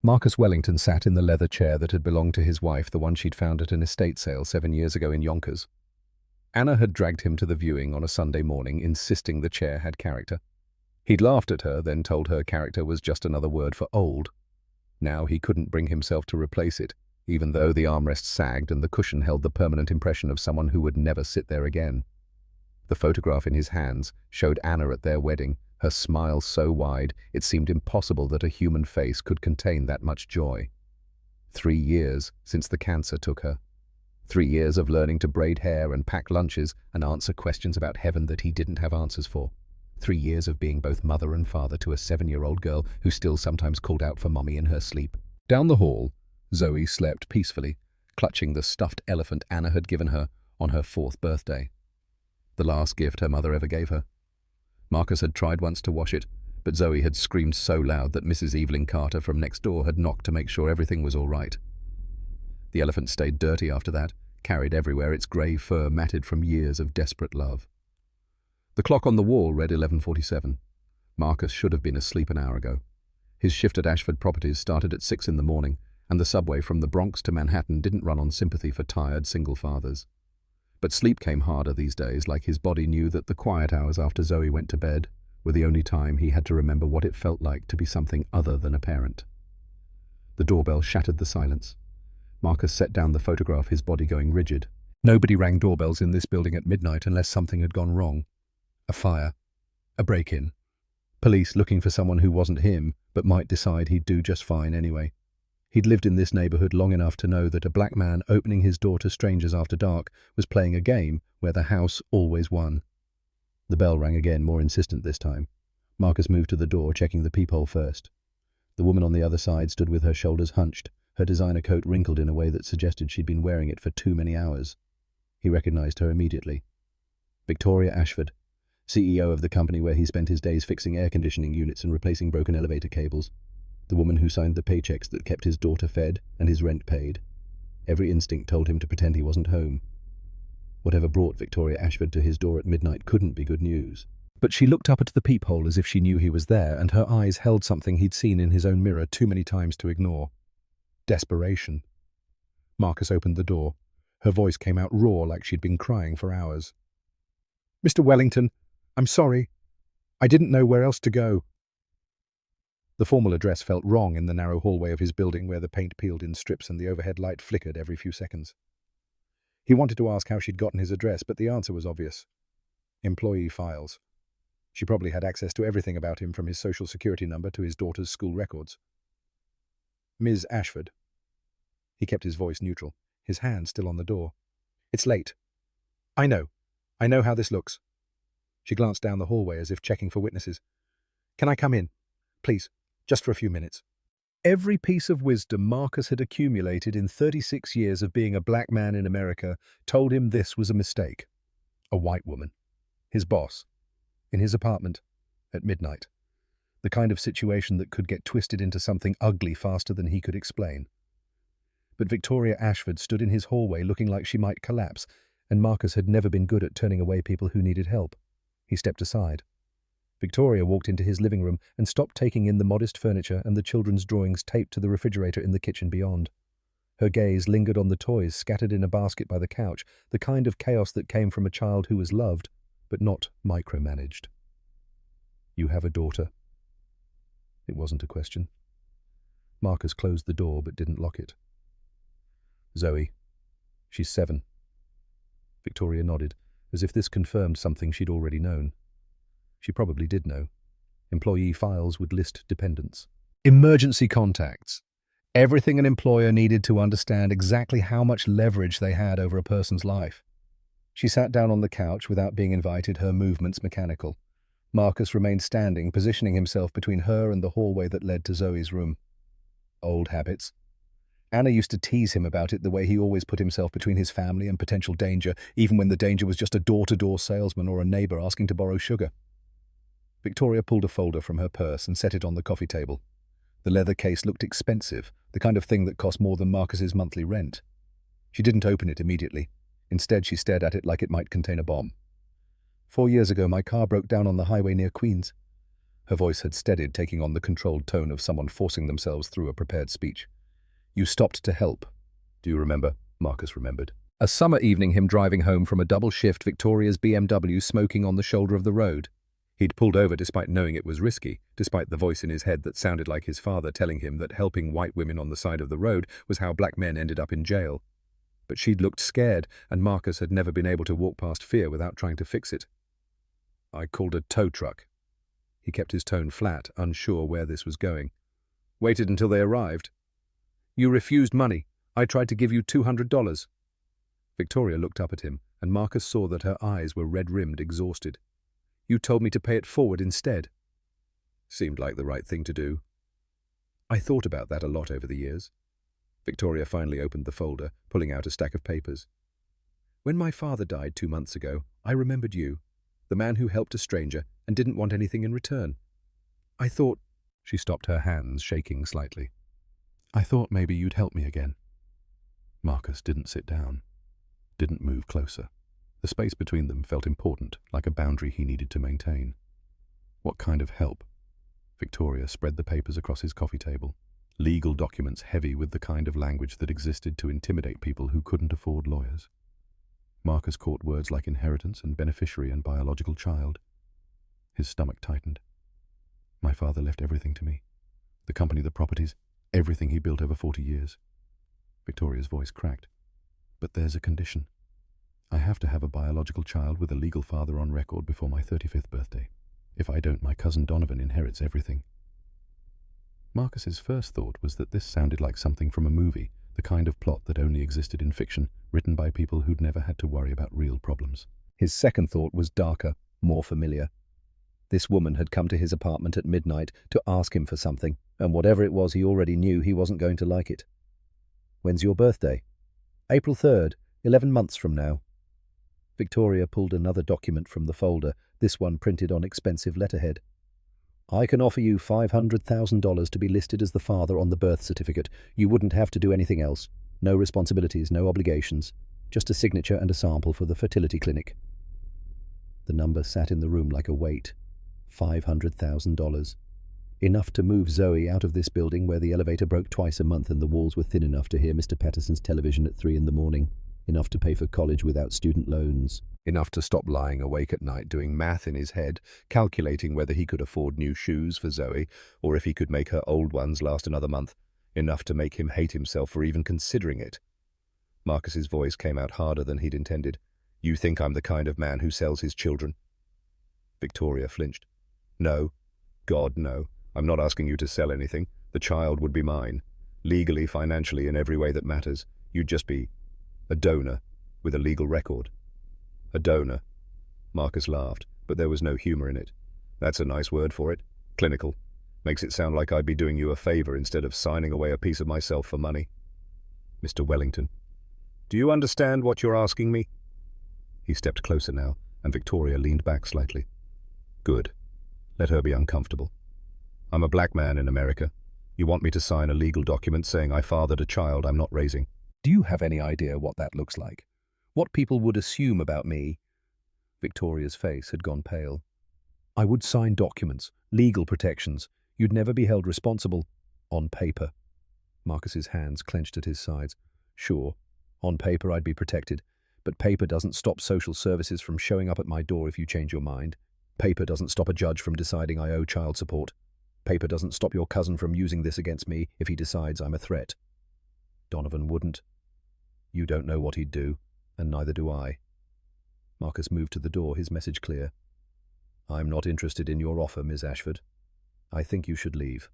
Marcus Wellington sat in the leather chair that had belonged to his wife, the one she'd found at an estate sale 7 years ago in Yonkers. Anna had dragged him to the viewing on a Sunday morning, insisting the chair had character. He'd laughed at her, then told her character was just another word for old. Now he couldn't bring himself to replace it, even though the armrest sagged and the cushion held the permanent impression of someone who would never sit there again. The photograph in his hands showed Anna at their wedding, her smile so wide it seemed impossible that a human face could contain that much joy. 3 years since the cancer took her. 3 years of learning to braid hair and pack lunches and answer questions about heaven that he didn't have answers for. 3 years of being both mother and father to a 7-year-old girl who still sometimes called out for mommy in her sleep. Down the hall, Zoe slept peacefully, clutching the stuffed elephant Anna had given her on her 4th birthday. The last gift her mother ever gave her. Marcus had tried once to wash it, but Zoe had screamed so loud that Mrs. Evelyn Carter from next door had knocked to make sure everything was all right. The elephant stayed dirty after that, carried everywhere, its grey fur matted from years of desperate love. The clock on the wall read 11:47. Marcus should have been asleep an hour ago. His shift at Ashford Properties started at 6 in the morning, and the subway from the Bronx to Manhattan didn't run on sympathy for tired single fathers. But sleep came harder these days, like his body knew that the quiet hours after Zoe went to bed were the only time he had to remember what it felt like to be something other than a parent. The doorbell shattered the silence. Marcus set down the photograph, his body going rigid. Nobody rang doorbells in this building at midnight unless something had gone wrong. A fire. A break-in. Police looking for someone who wasn't him, but might decide he'd do just fine anyway. He'd lived in this neighborhood long enough to know that a black man opening his door to strangers after dark was playing a game where the house always won. The bell rang again, more insistent this time. Marcus moved to the door, checking the peephole first. The woman on the other side stood with her shoulders hunched, her designer coat wrinkled in a way that suggested she'd been wearing it for too many hours. He recognized her immediately. Victoria Ashford, CEO of the company where he spent his days fixing air conditioning units and replacing broken elevator cables. The woman who signed the paychecks that kept his daughter fed and his rent paid. Every instinct told him to pretend he wasn't home. Whatever brought Victoria Ashford to his door at midnight couldn't be good news. But she looked up at the peephole as if she knew he was there, and her eyes held something he'd seen in his own mirror too many times to ignore. Desperation. Marcus opened the door. Her voice came out raw, like she'd been crying for hours. "Mr. Wellington, I'm sorry. I didn't know where else to go." The formal address felt wrong in the narrow hallway of his building where the paint peeled in strips and the overhead light flickered every few seconds. He wanted to ask how she'd gotten his address, but the answer was obvious. Employee files. She probably had access to everything about him, from his social security number to his daughter's school records. "Ms. Ashford." He kept his voice neutral, his hand still on the door. "It's late. I know. I know how this looks." She glanced down the hallway as if checking for witnesses. "Can I come in? Please, just for a few minutes." Every piece of wisdom Marcus had accumulated in 36 years of being a black man in America told him this was a mistake. A white woman. His boss. In his apartment. At midnight. The kind of situation that could get twisted into something ugly faster than he could explain. But Victoria Ashford stood in his hallway looking like she might collapse, and Marcus had never been good at turning away people who needed help. He stepped aside. Victoria walked into his living room and stopped taking in the modest furniture and the children's drawings taped to the refrigerator in the kitchen beyond. Her gaze lingered on the toys scattered in a basket by the couch, the kind of chaos that came from a child who was loved, but not micromanaged. "You have a daughter?" It wasn't a question. Marcus closed the door but didn't lock it. "Zoe. She's 7. Victoria nodded, as if this confirmed something she'd already known. She probably did know. Employee files would list dependents. Emergency contacts. Everything an employer needed to understand exactly how much leverage they had over a person's life. She sat down on the couch without being invited, her movements mechanical. Marcus remained standing, positioning himself between her and the hallway that led to Zoe's room. Old habits. Anna used to tease him about it, the way he always put himself between his family and potential danger, even when the danger was just a door-to-door salesman or a neighbor asking to borrow sugar. Victoria pulled a folder from her purse and set it on the coffee table. The leather case looked expensive, the kind of thing that cost more than Marcus's monthly rent. She didn't open it immediately. Instead, she stared at it like it might contain a bomb. 4 years ago, my car broke down on the highway near Queens. Her voice had steadied, taking on the controlled tone of someone forcing themselves through a prepared speech. You stopped to help. Do you remember? Marcus remembered. A summer evening, him driving home from a double-shift Victoria's BMW, smoking on the shoulder of the road. He'd pulled over despite knowing it was risky, despite the voice in his head that sounded like his father telling him that helping white women on the side of the road was how black men ended up in jail. But she'd looked scared, and Marcus had never been able to walk past fear without trying to fix it. I called a tow truck. He kept his tone flat, unsure where this was going. Waited until they arrived. You refused money. I tried to give you $200. Victoria looked up at him, and Marcus saw that her eyes were red-rimmed, exhausted. You told me to pay it forward instead. Seemed like the right thing to do. I thought about that a lot over the years. Victoria finally opened the folder, pulling out a stack of papers. When my father died 2 months ago, I remembered you, the man who helped a stranger and didn't want anything in return. I thought... She stopped, her hands shaking slightly. I thought maybe you'd help me again. Marcus didn't sit down, didn't move closer. The space between them felt important, like a boundary he needed to maintain. What kind of help? Victoria spread the papers across his coffee table. Legal documents heavy with the kind of language that existed to intimidate people who couldn't afford lawyers. Marcus caught words like inheritance and beneficiary and biological child. His stomach tightened. My father left everything to me. The company, the properties, everything he built over 40 years. Victoria's voice cracked. But there's a condition. I have to have a biological child with a legal father on record before my 35th birthday. If I don't, my cousin Donovan inherits everything. Marcus's first thought was that this sounded like something from a movie, the kind of plot that only existed in fiction, written by people who'd never had to worry about real problems. His second thought was darker, more familiar. This woman had come to his apartment at midnight to ask him for something, and whatever it was, he already knew he wasn't going to like it. When's your birthday? April 3rd, 11 months from now. Victoria pulled another document from the folder, this one printed on expensive letterhead. I can offer you $500,000 to be listed as the father on the birth certificate. You wouldn't have to do anything else. No responsibilities, no obligations. Just a signature and a sample for the fertility clinic. The number sat in the room like a weight. $500,000. Enough to move Zoe out of this building where the elevator broke twice a month and the walls were thin enough to hear Mr. Patterson's television at 3 a.m. Enough to pay for college without student loans. Enough to stop lying awake at night doing math in his head, calculating whether he could afford new shoes for Zoe, or if he could make her old ones last another month. Enough to make him hate himself for even considering it. Marcus's voice came out harder than he'd intended. You think I'm the kind of man who sells his children? Victoria flinched. No. God, no. I'm not asking you to sell anything. The child would be mine. Legally, financially, in every way that matters. You'd just be a donor with a legal record. A donor. Marcus laughed, but there was no humor in it. That's a nice word for it. Clinical. Makes it sound like I'd be doing you a favor instead of signing away a piece of myself for money. Mr. Wellington. Do you understand what you're asking me? He stepped closer now, and Victoria leaned back slightly. Good. Let her be uncomfortable. I'm a black man in America. You want me to sign a legal document saying I fathered a child I'm not raising. Do you have any idea what that looks like? What people would assume about me? Victoria's face had gone pale. I would sign documents, legal protections. You'd never be held responsible. On paper. Marcus's hands clenched at his sides. Sure, on paper I'd be protected, but paper doesn't stop social services from showing up at my door if you change your mind. Paper doesn't stop a judge from deciding I owe child support. Paper doesn't stop your cousin from using this against me if he decides I'm a threat. Donovan wouldn't. You don't know what he'd do, and neither do I. Marcus moved to the door, his message clear. I'm not interested in your offer, Ms. Ashford. I think you should leave.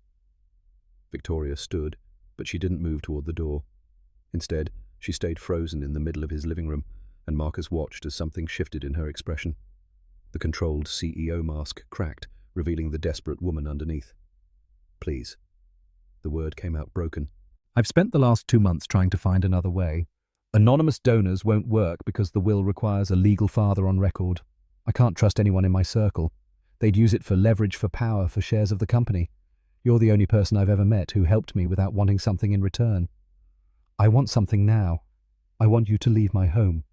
Victoria stood, but she didn't move toward the door. Instead, she stayed frozen in the middle of his living room, and Marcus watched as something shifted in her expression. The controlled CEO mask cracked, revealing the desperate woman underneath. Please. The word came out broken. I've spent the last 2 months trying to find another way. Anonymous donors won't work because the will requires a legal father on record. I can't trust anyone in my circle. They'd use it for leverage, for power, for shares of the company. You're the only person I've ever met who helped me without wanting something in return. I want something now. I want you to leave my home.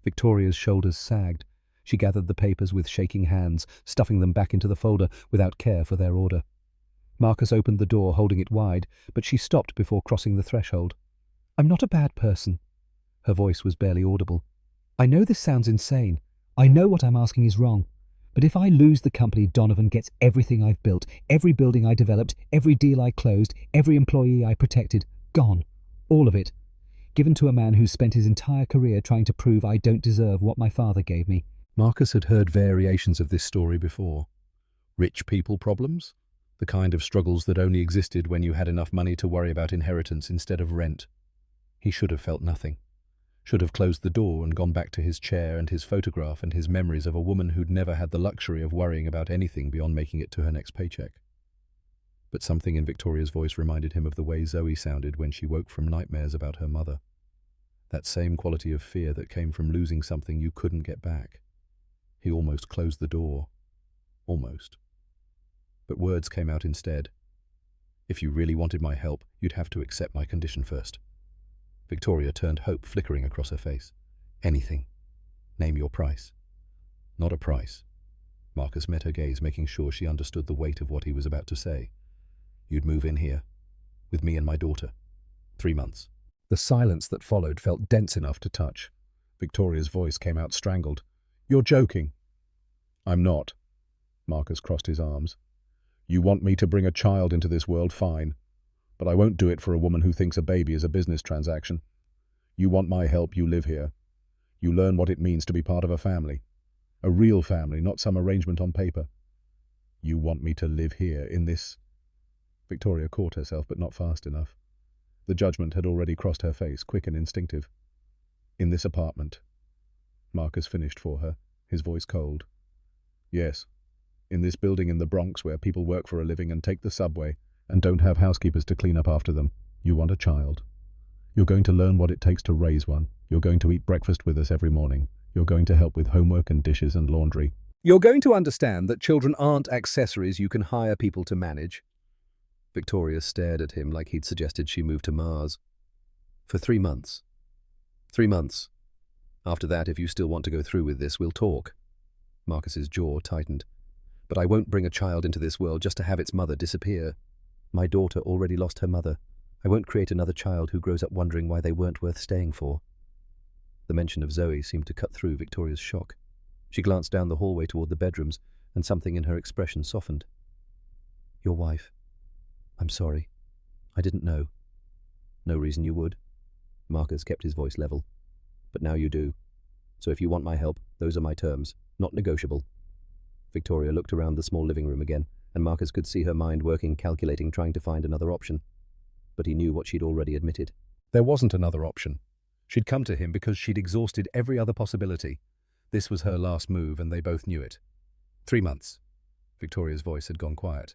Victoria's shoulders sagged. She gathered the papers with shaking hands, stuffing them back into the folder without care for their order. Marcus opened the door, holding it wide, but she stopped before crossing the threshold. "I'm not a bad person." Her voice was barely audible. "I know this sounds insane. I know what I'm asking is wrong. But if I lose the company, Donovan gets everything I've built, every building I developed, every deal I closed, every employee I protected. Gone. All of it. Given to a man who's spent his entire career trying to prove I don't deserve what my father gave me." Marcus had heard variations of this story before. Rich people problems? The kind of struggles that only existed when you had enough money to worry about inheritance instead of rent. He should have felt nothing. Should have closed the door and gone back to his chair and his photograph and his memories of a woman who'd never had the luxury of worrying about anything beyond making it to her next paycheck. But something in Victoria's voice reminded him of the way Zoe sounded when she woke from nightmares about her mother. That same quality of fear that came from losing something you couldn't get back. He almost closed the door. Almost. But words came out instead. "If you really wanted my help, you'd have to accept my condition first." Victoria turned, hope flickering across her face. "Anything. Name your price." "Not a price." Marcus met her gaze, making sure she understood the weight of what he was about to say. "You'd move in here, with me and my daughter. 3 months." The silence that followed felt dense enough to touch. Victoria's voice came out strangled. "You're joking." "I'm not." Marcus crossed his arms. "You want me to bring a child into this world, fine. But I won't do it for a woman who thinks a baby is a business transaction. You want my help, you live here. You learn what it means to be part of a family. A real family, not some arrangement on paper. You want me to live here, in this—" Victoria caught herself, but not fast enough. The judgment had already crossed her face, quick and instinctive. "In this apartment." Marcus finished for her, his voice cold. "Yes. In this building in the Bronx where people work for a living and take the subway and don't have housekeepers to clean up after them. You want a child. You're going to learn what it takes to raise one. You're going to eat breakfast with us every morning. You're going to help with homework and dishes and laundry. You're going to understand that children aren't accessories you can hire people to manage." Victoria stared at him like he'd suggested she move to Mars. "For 3 months. 3 months. After that, if you still want to go through with this, we'll talk." Marcus's jaw tightened. "But I won't bring a child into this world just to have its mother disappear. My daughter already lost her mother. I won't create another child who grows up wondering why they weren't worth staying for." The mention of Zoe seemed to cut through Victoria's shock. She glanced down the hallway toward the bedrooms, and something in her expression softened. "Your wife. I'm sorry. I didn't know." "No reason you would." Marcus kept his voice level. "But now you do. So if you want my help, those are my terms. Not negotiable." Victoria looked around the small living room again, and Marcus could see her mind working, calculating, trying to find another option. But he knew what she'd already admitted. There wasn't another option. She'd come to him because she'd exhausted every other possibility. This was her last move, and they both knew it. 3 months. Victoria's voice had gone quiet.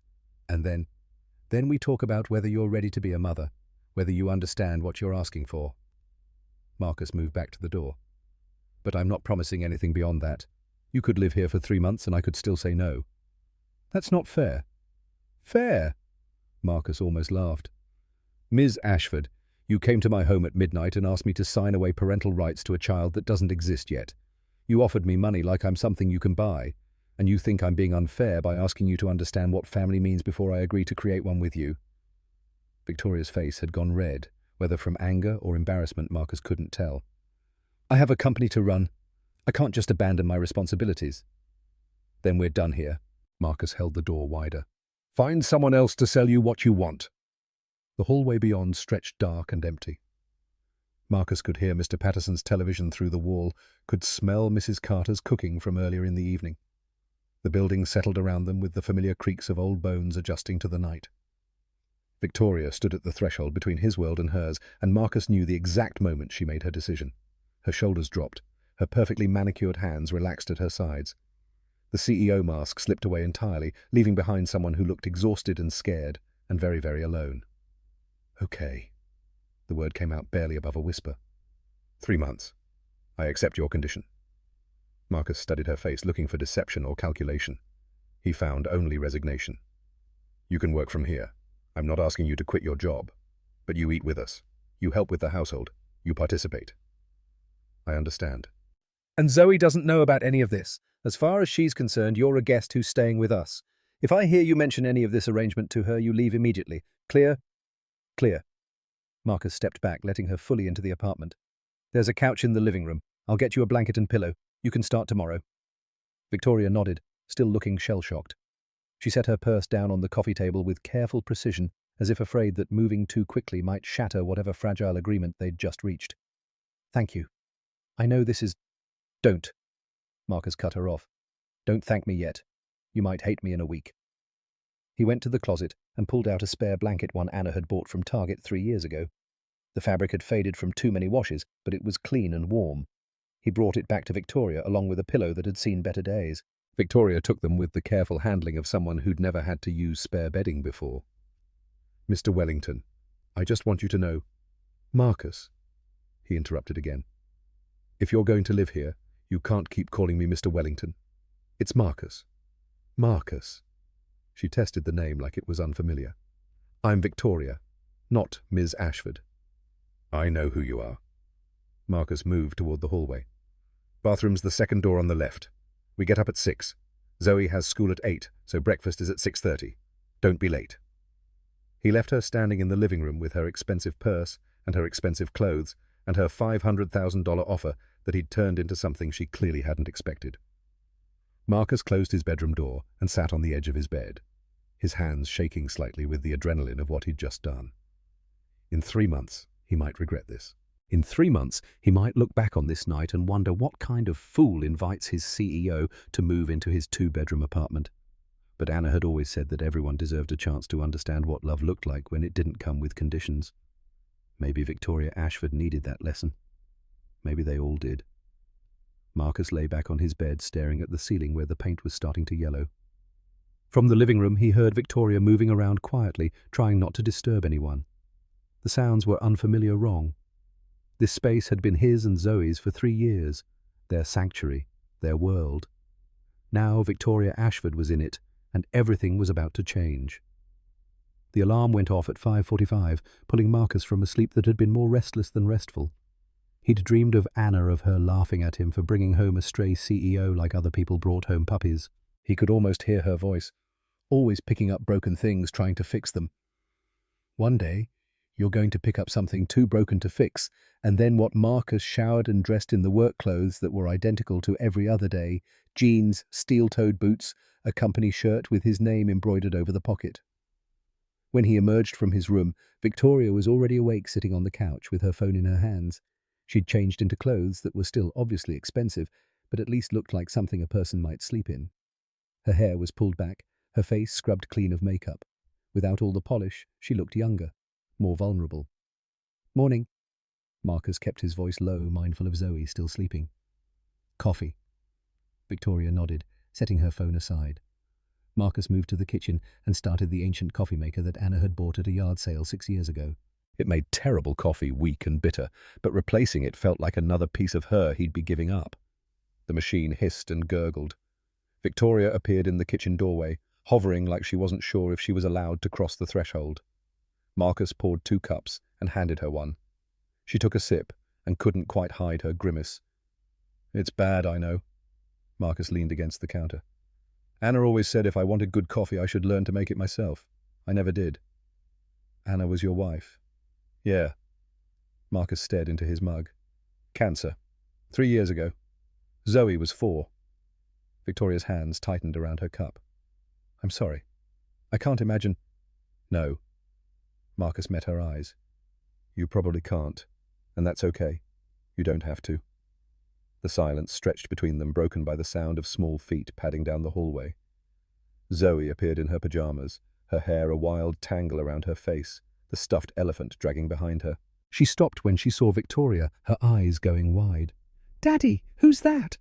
"And then we talk about whether you're ready to be a mother, whether you understand what you're asking for." Marcus moved back to the door. "But I'm not promising anything beyond that. You could live here for 3 months and I could still say no." "That's not fair." "Fair?" Marcus almost laughed. "Ms. Ashford, you came to my home at midnight and asked me to sign away parental rights to a child that doesn't exist yet. You offered me money like I'm something you can buy, and you think I'm being unfair by asking you to understand what family means before I agree to create one with you." Victoria's face had gone red, whether from anger or embarrassment Marcus couldn't tell. "I have a company to run. I can't just abandon my responsibilities." "Then we're done here." Marcus held the door wider. "Find someone else to sell you what you want." The hallway beyond stretched dark and empty. Marcus could hear Mr. Patterson's television through the wall, could smell Mrs. Carter's cooking from earlier in the evening. The building settled around them with the familiar creaks of old bones adjusting to the night. Victoria stood at the threshold between his world and hers, and Marcus knew the exact moment she made her decision. Her shoulders dropped. Her perfectly manicured hands relaxed at her sides. The CEO mask slipped away entirely, leaving behind someone who looked exhausted and scared, and very, very alone. "Okay." The word came out barely above a whisper. 3 months. I accept your condition." Marcus studied her face, looking for deception or calculation. He found only resignation. "You can work from here. I'm not asking you to quit your job. But you eat with us. You help with the household. You participate." "I understand." And Zoe doesn't know about any of this. As far as she's concerned, you're a guest who's staying with us. If I hear you mention any of this arrangement to her, you leave immediately. Clear? Clear. Marcus stepped back, letting her fully into the apartment. There's a couch in the living room. I'll get you a blanket and pillow. You can start tomorrow. Victoria nodded, still looking shell-shocked. She set her purse down on the coffee table with careful precision, as if afraid that moving too quickly might shatter whatever fragile agreement they'd just reached. Thank you. I know this is... Don't. Marcus cut her off. Don't thank me yet. You might hate me in a week. He went to the closet and pulled out a spare blanket one Anna had bought from Target 3 years ago. The fabric had faded from too many washes, but it was clean and warm. He brought it back to Victoria along with a pillow that had seen better days. Victoria took them with the careful handling of someone who'd never had to use spare bedding before. Mr. Wellington, I just want you to know... Marcus, he interrupted again. If you're going to live here, you can't keep calling me Mr. Wellington. It's Marcus. Marcus. She tested the name like it was unfamiliar. I'm Victoria, not Ms. Ashford. I know who you are. Marcus moved toward the hallway. Bathroom's the second door on the left. We get up at 6. Zoe has school at 8, so breakfast is at 6:30. Don't be late. He left her standing in the living room with her expensive purse and her expensive clothes and her $500,000 offer that he'd turned into something she clearly hadn't expected. Marcus closed his bedroom door and sat on the edge of his bed, his hands shaking slightly with the adrenaline of what he'd just done. In 3 months, he might regret this. In 3 months, he might look back on this night and wonder what kind of fool invites his CEO to move into his 2-bedroom apartment. But Anna had always said that everyone deserved a chance to understand what love looked like when it didn't come with conditions. Maybe Victoria Ashford needed that lesson. Maybe they all did. Marcus lay back on his bed, staring at the ceiling where the paint was starting to yellow. From the living room, he heard Victoria moving around quietly, trying not to disturb anyone. The sounds were unfamiliar wrong. This space had been his and Zoe's for 3 years, their sanctuary, their world. Now Victoria Ashford was in it, and everything was about to change. The alarm went off at 5:45, pulling Marcus from a sleep that had been more restless than restful. He'd dreamed of Anna, of her laughing at him for bringing home a stray CEO like other people brought home puppies. He could almost hear her voice, always picking up broken things, trying to fix them. One day, you're going to pick up something too broken to fix, and then what Marcus showered and dressed in the work clothes that were identical to every other day, jeans, steel-toed boots, a company shirt with his name embroidered over the pocket. When he emerged from his room, Victoria was already awake, sitting on the couch with her phone in her hands. She'd changed into clothes that were still obviously expensive, but at least looked like something a person might sleep in. Her hair was pulled back, her face scrubbed clean of makeup. Without all the polish, she looked younger, more vulnerable. Morning. Marcus kept his voice low, mindful of Zoe still sleeping. Coffee. Victoria nodded, setting her phone aside. Marcus moved to the kitchen and started the ancient coffee maker that Anna had bought at a yard sale 6 years ago. It made terrible coffee, weak and bitter, but replacing it felt like another piece of her he'd be giving up. The machine hissed and gurgled. Victoria appeared in the kitchen doorway, hovering like she wasn't sure if she was allowed to cross the threshold. Marcus poured 2 cups and handed her one. She took a sip and couldn't quite hide her grimace. It's bad, I know. Marcus leaned against the counter. Anna always said if I wanted good coffee I should learn to make it myself. I never did. Anna was your wife? Yeah. Marcus stared into his mug. Cancer. 3 years ago. Zoe was 4. Victoria's hands tightened around her cup. I'm sorry. I can't imagine... No. Marcus met her eyes. You probably can't, and that's okay. You don't have to. The silence stretched between them, broken by the sound of small feet padding down the hallway. Zoe appeared in her pajamas, her hair a wild tangle around her face, the stuffed elephant dragging behind her. She stopped when she saw Victoria, her eyes going wide. Daddy, who's that?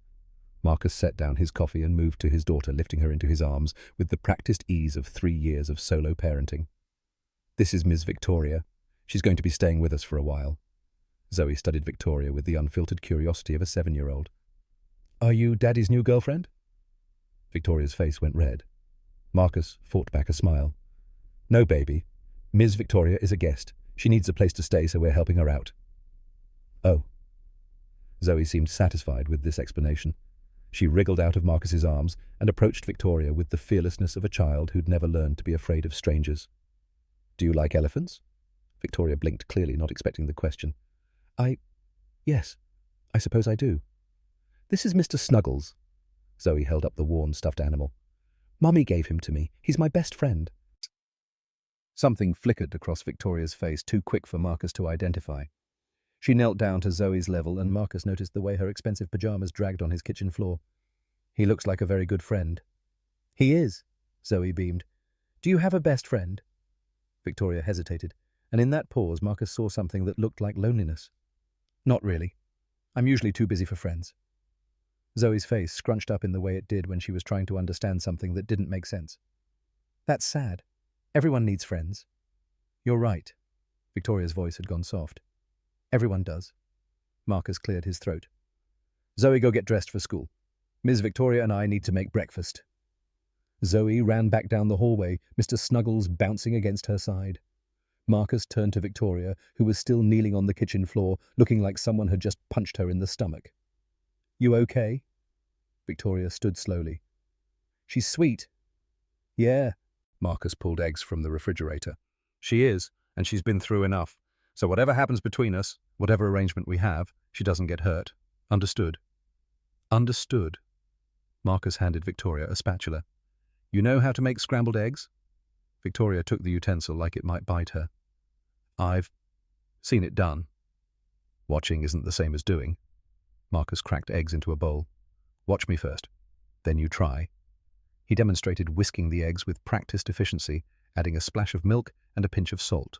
Marcus set down his coffee and moved to his daughter, lifting her into his arms with the practiced ease of 3 years of solo parenting. This is Ms. Victoria. She's going to be staying with us for a while. Zoe studied Victoria with the unfiltered curiosity of a 7-year-old. Are you Daddy's new girlfriend? Victoria's face went red. Marcus fought back a smile. No, baby. Ms. Victoria is a guest. She needs a place to stay, so we're helping her out. Oh. Zoe seemed satisfied with this explanation. She wriggled out of Marcus's arms and approached Victoria with the fearlessness of a child who'd never learned to be afraid of strangers. "Do you like elephants?" Victoria blinked, clearly not expecting the question. Yes, I suppose I do." "This is Mr. Snuggles." Zoe held up the worn stuffed animal. "Mummy gave him to me. He's my best friend." Something flickered across Victoria's face, too quick for Marcus to identify. She knelt down to Zoe's level, and Marcus noticed the way her expensive pajamas dragged on his kitchen floor. "He looks like a very good friend." "He is," Zoe beamed. "Do you have a best friend?" Victoria hesitated, and in that pause Marcus saw something that looked like loneliness. "Not really. I'm usually too busy for friends." Zoe's face scrunched up in the way it did when she was trying to understand something that didn't make sense. "That's sad. Everyone needs friends." "You're right." Victoria's voice had gone soft. "Everyone does." Marcus cleared his throat. "Zoe, go get dressed for school. Ms. Victoria and I need to make breakfast." Zoe ran back down the hallway, Mr. Snuggles bouncing against her side. Marcus turned to Victoria, who was still kneeling on the kitchen floor, looking like someone had just punched her in the stomach. "You okay?" Victoria stood slowly. "She's sweet." "Yeah." Marcus pulled eggs from the refrigerator. "She is, and she's been through enough. So whatever happens between us, whatever arrangement we have, she doesn't get hurt. Understood?" "Understood." Marcus handed Victoria a spatula. "You know how to make scrambled eggs?" Victoria took the utensil like it might bite her. "I've seen it done." "Watching isn't the same as doing." Marcus cracked eggs into a bowl. "Watch me first. Then you try." He demonstrated whisking the eggs with practiced efficiency, adding a splash of milk and a pinch of salt.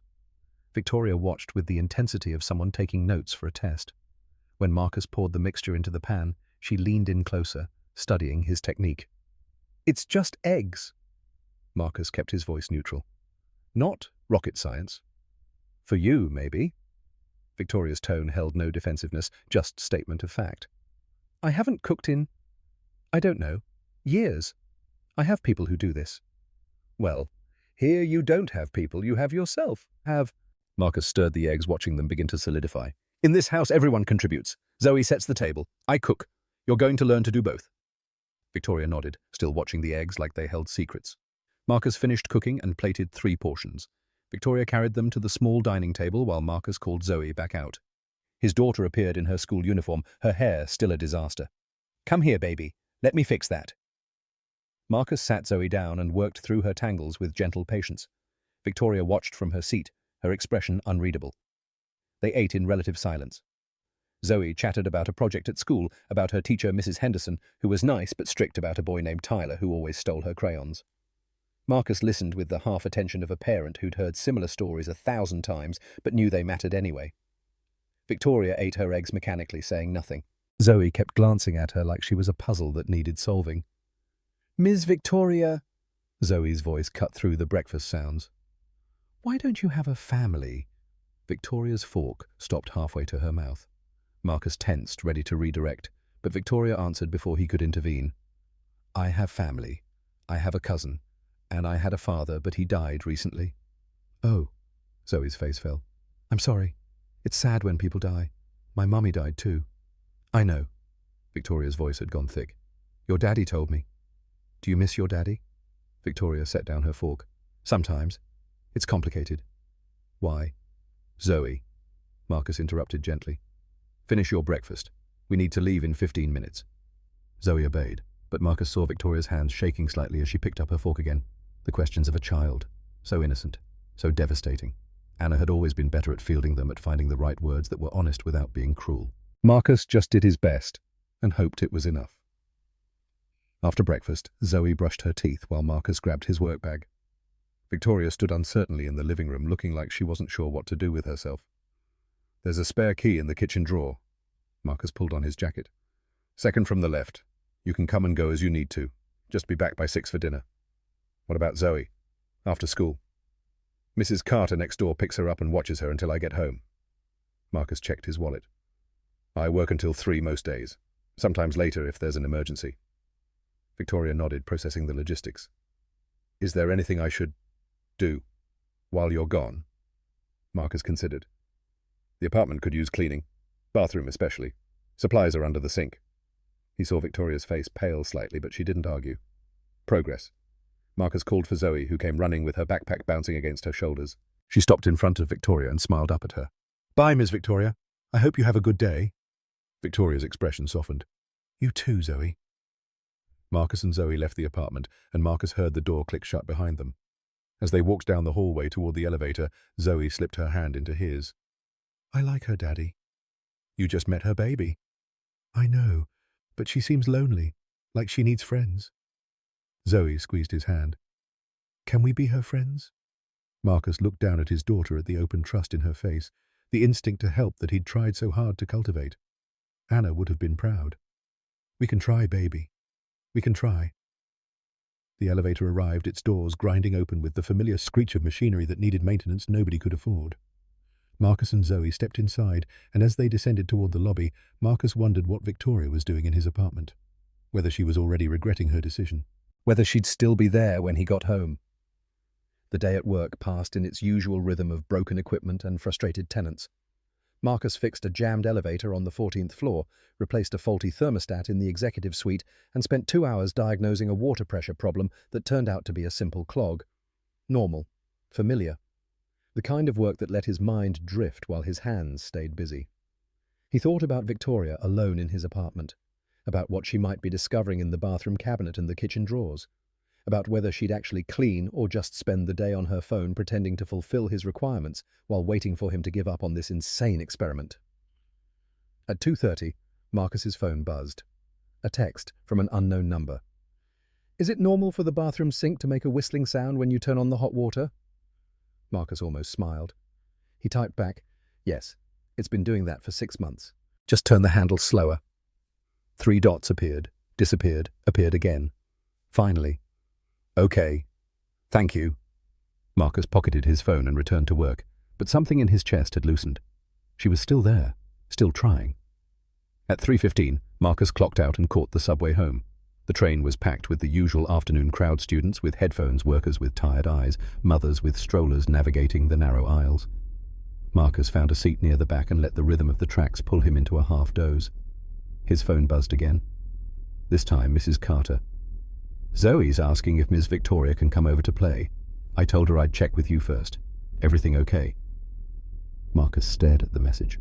Victoria watched with the intensity of someone taking notes for a test. When Marcus poured the mixture into the pan, she leaned in closer, studying his technique. "It's just eggs." Marcus kept his voice neutral. "Not rocket science. For you, maybe." Victoria's tone held no defensiveness, just statement of fact. "I haven't cooked in, I don't know, years. I have people who do this." "Well, here you don't have people, you have yourself. Marcus stirred the eggs, watching them begin to solidify. "In this house, everyone contributes. Zoe sets the table. I cook. You're going to learn to do both." Victoria nodded, still watching the eggs like they held secrets. Marcus finished cooking and plated 3 portions. Victoria carried them to the small dining table while Marcus called Zoe back out. His daughter appeared in her school uniform, her hair still a disaster. "Come here, baby. Let me fix that." Marcus sat Zoe down and worked through her tangles with gentle patience. Victoria watched from her seat, her expression unreadable. They ate in relative silence. Zoe chattered about a project at school, about her teacher, Mrs. Henderson, who was nice but strict about a boy named Tyler who always stole her crayons. Marcus listened with the half-attention of a parent who'd heard similar stories 1,000 times but knew they mattered anyway. Victoria ate her eggs mechanically, saying nothing. Zoe kept glancing at her like she was a puzzle that needed solving. "Ms. Victoria," Zoe's voice cut through the breakfast sounds. "Why don't you have a family?" Victoria's fork stopped halfway to her mouth. Marcus tensed, ready to redirect, but Victoria answered before he could intervene. "I have family. I have a cousin. And I had a father, but he died recently." "Oh," Zoe's face fell. "I'm sorry. It's sad when people die. My mummy died too." "I know." Victoria's voice had gone thick. "Your daddy told me." "Do you miss your daddy?" Victoria set down her fork. "Sometimes. It's complicated." "Why?" "Zoe," Marcus interrupted gently. "Finish your breakfast. We need to leave in 15 minutes. Zoe obeyed, but Marcus saw Victoria's hands shaking slightly as she picked up her fork again. The questions of a child. So innocent. So devastating. Anna had always been better at fielding them, at finding the right words that were honest without being cruel. Marcus just did his best and hoped it was enough. After breakfast, Zoe brushed her teeth while Marcus grabbed his work bag. Victoria stood uncertainly in the living room, looking like she wasn't sure what to do with herself. "There's a spare key in the kitchen drawer." Marcus pulled on his jacket. "Second from the left. You can come and go as you need to. Just be back by 6 for dinner." "What about Zoe?" "After school. Mrs. Carter next door picks her up and watches her until I get home." Marcus checked his wallet. "I work until 3 most days. Sometimes later if there's an emergency." Victoria nodded, processing the logistics. "Is there anything I should do while you're gone?" Marcus considered. "The apartment could use cleaning. Bathroom especially. Supplies are under the sink. He saw Victoria's face pale slightly, but she didn't argue. Progress. Marcus called for Zoe, who came running with her backpack bouncing against her shoulders. She stopped in front of Victoria and smiled up at her. "Bye, Miss Victoria. I hope you have a good day." Victoria's expression softened. "You too, Zoe." Marcus and Zoe left the apartment, and Marcus heard the door click shut behind them. As they walked down the hallway toward the elevator, Zoe slipped her hand into his. "I like her, Daddy." "You just met her baby." "I know, but she seems lonely, like she needs friends." Zoe squeezed his hand. "Can we be her friends?" Marcus looked down at his daughter at the open trust in her face, the instinct to help that he'd tried so hard to cultivate. Anna would have been proud. "We can try, baby. We can try." The elevator arrived, its doors grinding open with the familiar screech of machinery that needed maintenance nobody could afford. Marcus and Zoe stepped inside, and as they descended toward the lobby, Marcus wondered what Victoria was doing in his apartment. Whether she was already regretting her decision. Whether she'd still be there when he got home. The day at work passed in its usual rhythm of broken equipment and frustrated tenants. Marcus fixed a jammed elevator on the 14th floor, replaced a faulty thermostat in the executive suite, and spent 2 hours diagnosing a water pressure problem that turned out to be a simple clog. Normal. Familiar. The kind of work that let his mind drift while his hands stayed busy. He thought about Victoria alone in his apartment, about what she might be discovering in the bathroom cabinet and the kitchen drawers, about whether she'd actually clean or just spend the day on her phone pretending to fulfill his requirements while waiting for him to give up on this insane experiment. At 2:30, Marcus's phone buzzed. A text from an unknown number. "Is it normal for the bathroom sink to make a whistling sound when you turn on the hot water?" Marcus almost smiled. He typed back, "Yes, it's been doing that for 6 months. Just turn the handle slower." 3 dots appeared, disappeared, appeared again. Finally, "Okay. Thank you." Marcus pocketed his phone and returned to work, but something in his chest had loosened. She was still there, still trying. At 3:15, Marcus clocked out and caught the subway home. The train was packed with the usual afternoon crowd, students with headphones, workers with tired eyes, mothers with strollers navigating the narrow aisles. Marcus found a seat near the back and let the rhythm of the tracks pull him into a half-doze. His phone buzzed again. This time, Mrs. Carter. "Zoe's asking if Miss Victoria can come over to play. I told her I'd check with you first. Everything okay?" Marcus stared at the message.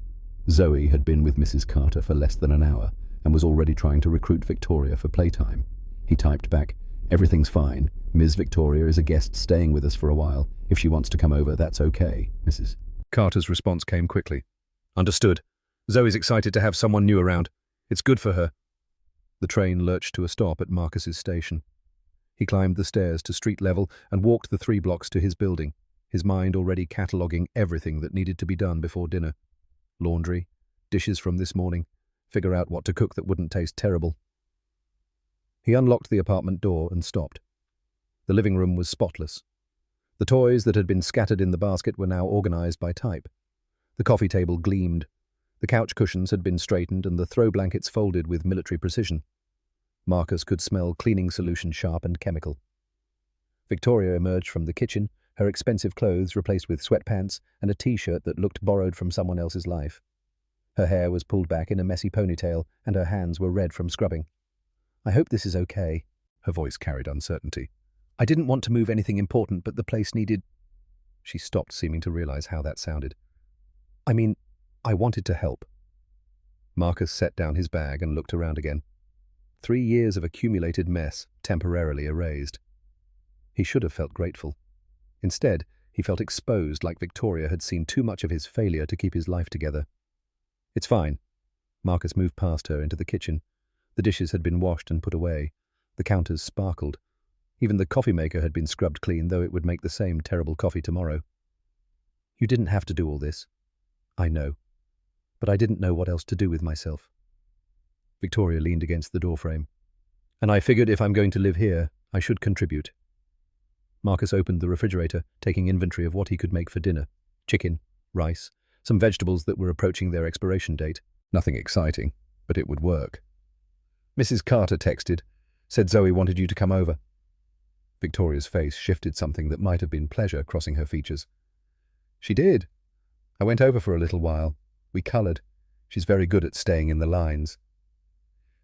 Zoe had been with Mrs. Carter for less than an hour and was already trying to recruit Victoria for playtime. He typed back, "Everything's fine. Ms. Victoria is a guest staying with us for a while. If she wants to come over, that's okay, Mrs." Carter's response came quickly. "Understood. Zoe's excited to have someone new around. It's good for her." The train lurched to a stop at Marcus's station. He climbed the stairs to street level and walked the 3 blocks to his building, his mind already cataloguing everything that needed to be done before dinner. Laundry, dishes from this morning, figure out what to cook that wouldn't taste terrible. He unlocked the apartment door and stopped. The living room was spotless. The toys that had been scattered in the basket were now organized by type. The coffee table gleamed. The couch cushions had been straightened and the throw blankets folded with military precision. Marcus could smell cleaning solution sharp and chemical. Victoria emerged from the kitchen, her expensive clothes replaced with sweatpants and a t-shirt that looked borrowed from someone else's life. Her hair was pulled back in a messy ponytail and her hands were red from scrubbing. "I hope this is okay." Her voice carried uncertainty. "I didn't want to move anything important, but the place needed—" She stopped, seeming to realize how that sounded. "I mean, I wanted to help." Marcus set down his bag and looked around again. 3 years of accumulated mess, temporarily erased. He should have felt grateful. Instead, he felt exposed, like Victoria had seen too much of his failure to keep his life together. "It's fine." Marcus moved past her into the kitchen. The dishes had been washed and put away. The counters sparkled. Even the coffee maker had been scrubbed clean, though it would make the same terrible coffee tomorrow. "You didn't have to do all this." "I know. But I didn't know what else to do with myself." Victoria leaned against the doorframe. "And I figured if I'm going to live here, I should contribute." Marcus opened the refrigerator, taking inventory of what he could make for dinner. Chicken, rice, some vegetables that were approaching their expiration date. Nothing exciting, but it would work. "Mrs. Carter texted, said Zoe wanted you to come over." Victoria's face shifted, something that might have been pleasure crossing her features. "She did. I went over for a little while. We coloured. She's very good at staying in the lines.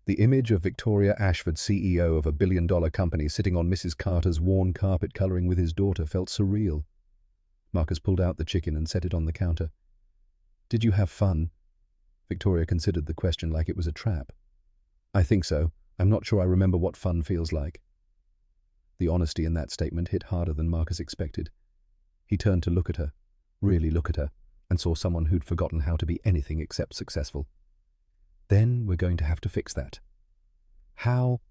The image of Victoria Ashford, CEO of a billion-dollar company, sitting on Mrs. Carter's worn carpet coloring with his daughter felt surreal. Marcus pulled out the chicken and set it on the counter. "Did you have fun?" Victoria considered the question like it was a trap. "I think so. I'm not sure I remember what fun feels like." The honesty in that statement hit harder than Marcus expected. He turned to look at her, really look at her, and saw someone who'd forgotten how to be anything except successful. "Then we're going to have to fix that." "How?"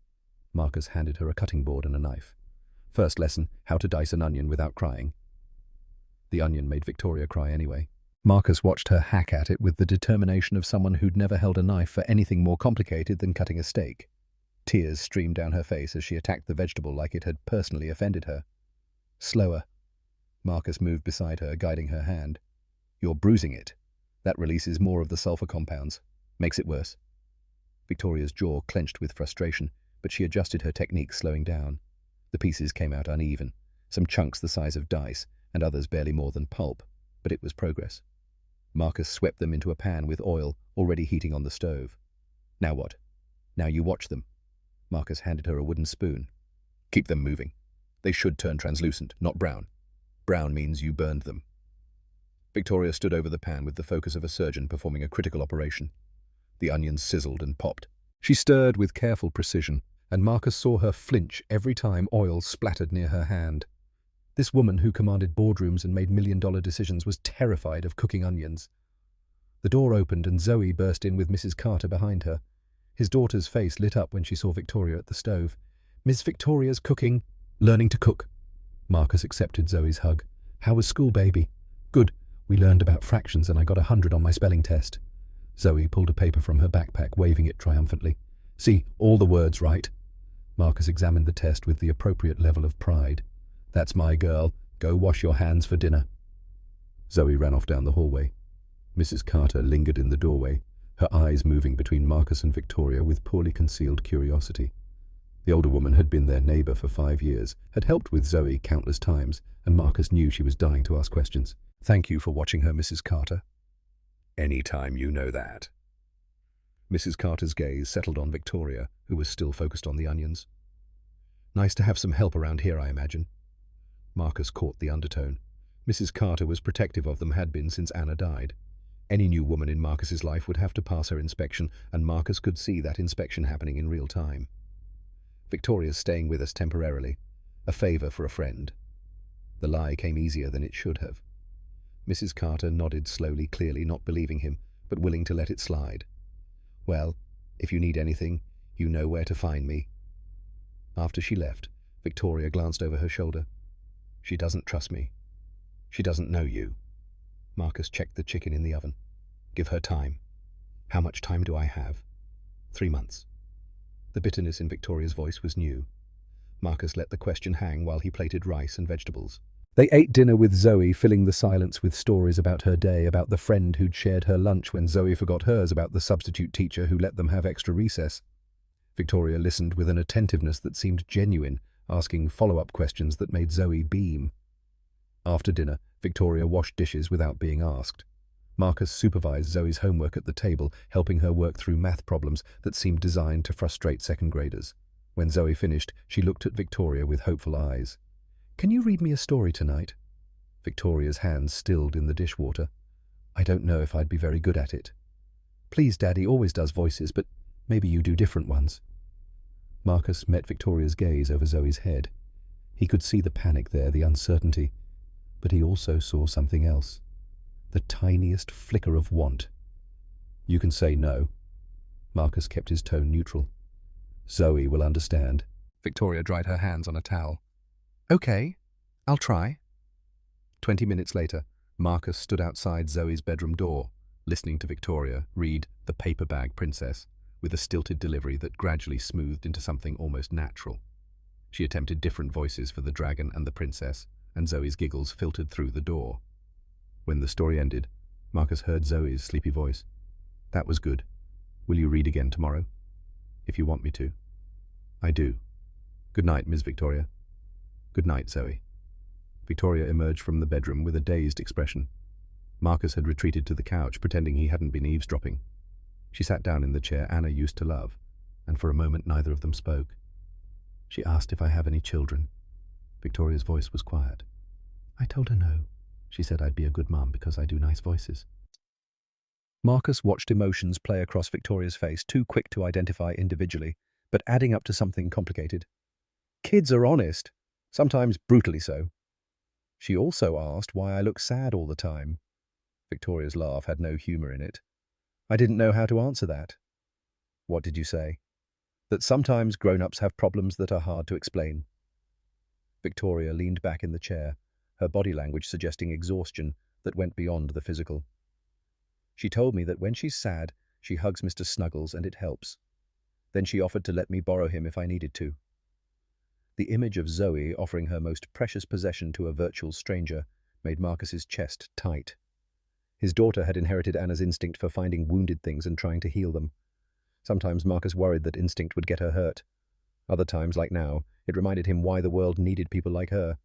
Marcus handed her a cutting board and a knife. "First lesson, how to dice an onion without crying." The onion made Victoria cry anyway. Marcus watched her hack at it with the determination of someone who'd never held a knife for anything more complicated than cutting a steak. Tears streamed down her face as she attacked the vegetable like it had personally offended her. "Slower." Marcus moved beside her, guiding her hand. "You're bruising it. That releases more of the sulfur compounds. Makes it worse." Victoria's jaw clenched with frustration, but she adjusted her technique, slowing down. The pieces came out uneven, some chunks the size of dice, and others barely more than pulp, but it was progress. Marcus swept them into a pan with oil already heating on the stove. "Now what?" "Now you watch them." Marcus handed her a wooden spoon. "Keep them moving. They should turn translucent, not brown. Brown means you burned them." Victoria stood over the pan with the focus of a surgeon performing a critical operation. The onions sizzled and popped. She stirred with careful precision, and Marcus saw her flinch every time oil splattered near her hand. This woman who commanded boardrooms and made million-dollar decisions was terrified of cooking onions. The door opened and Zoe burst in with Mrs. Carter behind her. His daughter's face lit up when she saw Victoria at the stove. "Miss Victoria's cooking." "Learning to cook." Marcus accepted Zoe's hug. "How was school, baby?" "Good. We learned about fractions and I got 100 on my spelling test." Zoe pulled a paper from her backpack, waving it triumphantly. "See, all the words right." Marcus examined the test with the appropriate level of pride. "That's my girl. Go wash your hands for dinner." Zoe ran off down the hallway. Mrs. Carter lingered in the doorway, her eyes moving between Marcus and Victoria with poorly concealed curiosity. The older woman had been their neighbor for 5 years, had helped with Zoe countless times, and Marcus knew she was dying to ask questions. "Thank you for watching her, Mrs. Carter." "Any time, you know that." Mrs. Carter's gaze settled on Victoria, who was still focused on the onions. "Nice to have some help around here, I imagine." Marcus caught the undertone. Mrs. Carter was protective of them, had been since Anna died. Any new woman in Marcus's life would have to pass her inspection, and Marcus could see that inspection happening in real time. "Victoria's staying with us temporarily. A favor for a friend." The lie came easier than it should have. Mrs. Carter nodded slowly, clearly not believing him, but willing to let it slide. "Well, if you need anything, you know where to find me." After she left, Victoria glanced over her shoulder. "She doesn't trust me. She doesn't know you." Marcus checked the chicken in the oven. "Give her time." "How much time do I have?" 3 months. The bitterness in Victoria's voice was new. Marcus let the question hang while he plated rice and vegetables. They ate dinner with Zoe, filling the silence with stories about her day, about the friend who'd shared her lunch when Zoe forgot hers, about the substitute teacher who let them have extra recess. Victoria listened with an attentiveness that seemed genuine, asking follow-up questions that made Zoe beam. After dinner, Victoria washed dishes without being asked. Marcus supervised Zoe's homework at the table, helping her work through math problems that seemed designed to frustrate second graders. When Zoe finished, she looked at Victoria with hopeful eyes. "Can you read me a story tonight?" Victoria's hands stilled in the dishwater. "I don't know if I'd be very good at it." "Please, Daddy always does voices, but maybe you do different ones." Marcus met Victoria's gaze over Zoe's head. He could see the panic there, the uncertainty, but he also saw something else. The tiniest flicker of want. "You can say no." Marcus kept his tone neutral. "Zoe will understand." Victoria dried her hands on a towel. "Okay, I'll try." 20 minutes later, Marcus stood outside Zoe's bedroom door, listening to Victoria read The Paper Bag Princess, with a stilted delivery that gradually smoothed into something almost natural. She attempted different voices for the dragon and the princess, and Zoe's giggles filtered through the door. When the story ended, Marcus heard Zoe's sleepy voice. "That was good. Will you read again tomorrow?" "If you want me to." "I do. Good night, Miss Victoria." "Good night, Zoe." Victoria emerged from the bedroom with a dazed expression. Marcus had retreated to the couch, pretending he hadn't been eavesdropping. She sat down in the chair Anna used to love, and for a moment neither of them spoke. She asked if I have any children. Victoria's voice was quiet. I told her no. She said I'd be a good mum because I do nice voices. Marcus watched emotions play across Victoria's face, too quick to identify individually, but adding up to something complicated. Kids are honest, sometimes brutally so. She also asked why I look sad all the time. Victoria's laugh had no humour in it. I didn't know how to answer that. What did you say? That sometimes grown-ups have problems that are hard to explain. Victoria leaned back in the chair, her body language suggesting exhaustion that went beyond the physical. She told me that when she's sad, she hugs Mr. Snuggles and it helps. Then she offered to let me borrow him if I needed to. The image of Zoe offering her most precious possession to a virtual stranger made Marcus's chest tight. His daughter had inherited Anna's instinct for finding wounded things and trying to heal them. Sometimes Marcus worried that instinct would get her hurt. Other times, like now, it reminded him why the world needed people like her.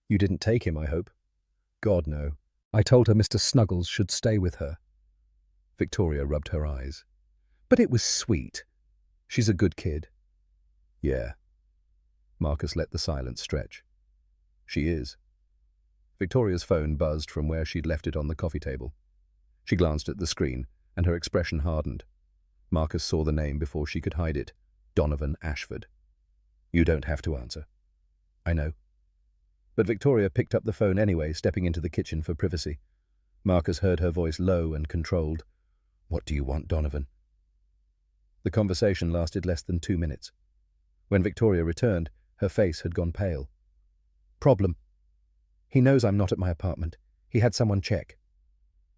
You didn't take him, I hope? God, no. I told her Mr. Snuggles should stay with her. Victoria rubbed her eyes. But it was sweet. She's a good kid. Yeah. Marcus let the silence stretch. She is. Victoria's phone buzzed from where she'd left it on the coffee table. She glanced at the screen, and her expression hardened. Marcus saw the name before she could hide it. Donovan Ashford. You don't have to answer. I know. But Victoria picked up the phone anyway, stepping into the kitchen for privacy. Marcus heard her voice low and controlled. What do you want, Donovan? The conversation lasted less than 2 minutes. When Victoria returned, her face had gone pale. Problem. He knows I'm not at my apartment. He had someone check.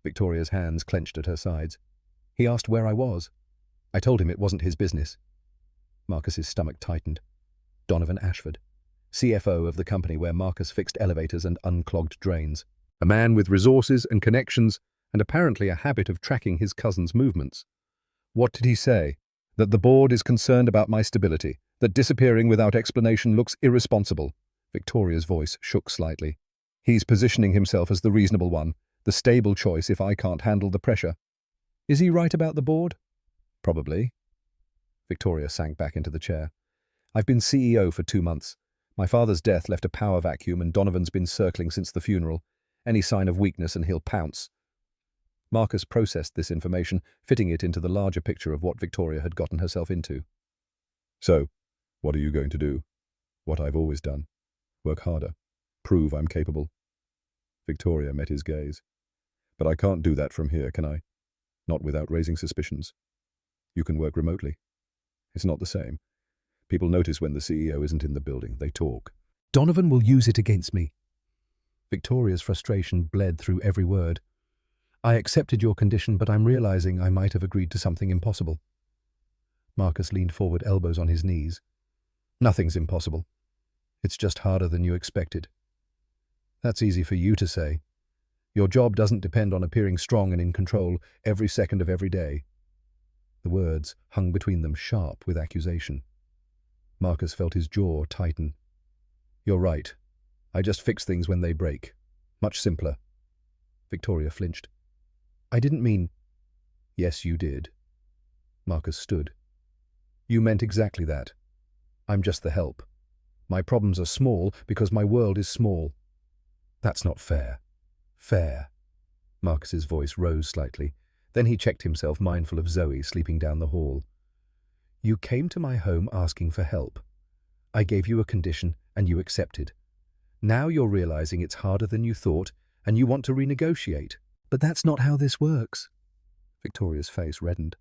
Victoria's hands clenched at her sides. He asked where I was. I told him it wasn't his business. Marcus's stomach tightened. Donovan Ashford, CFO of the company where Marcus fixed elevators and unclogged drains. A man with resources and connections, and apparently a habit of tracking his cousin's movements. What did he say? That the board is concerned about my stability, that disappearing without explanation looks irresponsible. Victoria's voice shook slightly. He's positioning himself as the reasonable one, the stable choice if I can't handle the pressure. Is he right about the board? Probably. Victoria sank back into the chair. I've been CEO for 2 months. My father's death left a power vacuum and Donovan's been circling since the funeral. Any sign of weakness and he'll pounce. Marcus processed this information, fitting it into the larger picture of what Victoria had gotten herself into. So, what are you going to do? What I've always done. Work harder. Prove I'm capable. Victoria met his gaze. But I can't do that from here, can I? Not without raising suspicions. You can work remotely. It's not the same. People notice when the CEO isn't in the building. They talk. Donovan will use it against me. Victoria's frustration bled through every word. I accepted your condition, but I'm realizing I might have agreed to something impossible. Marcus leaned forward, elbows on his knees. Nothing's impossible. It's just harder than you expected. That's easy for you to say. Your job doesn't depend on appearing strong and in control every second of every day. The words hung between them, sharp with accusation. Marcus felt his jaw tighten. You're right. I just fix things when they break. Much simpler. Victoria flinched. I didn't mean... Yes, you did. Marcus stood. You meant exactly that. I'm just the help. My problems are small because my world is small. That's not fair. Fair. Marcus's voice rose slightly. Then he checked himself, mindful of Zoe sleeping down the hall. You came to my home asking for help. I gave you a condition and you accepted. Now you're realizing it's harder than you thought and you want to renegotiate. But that's not how this works. Victoria's face reddened.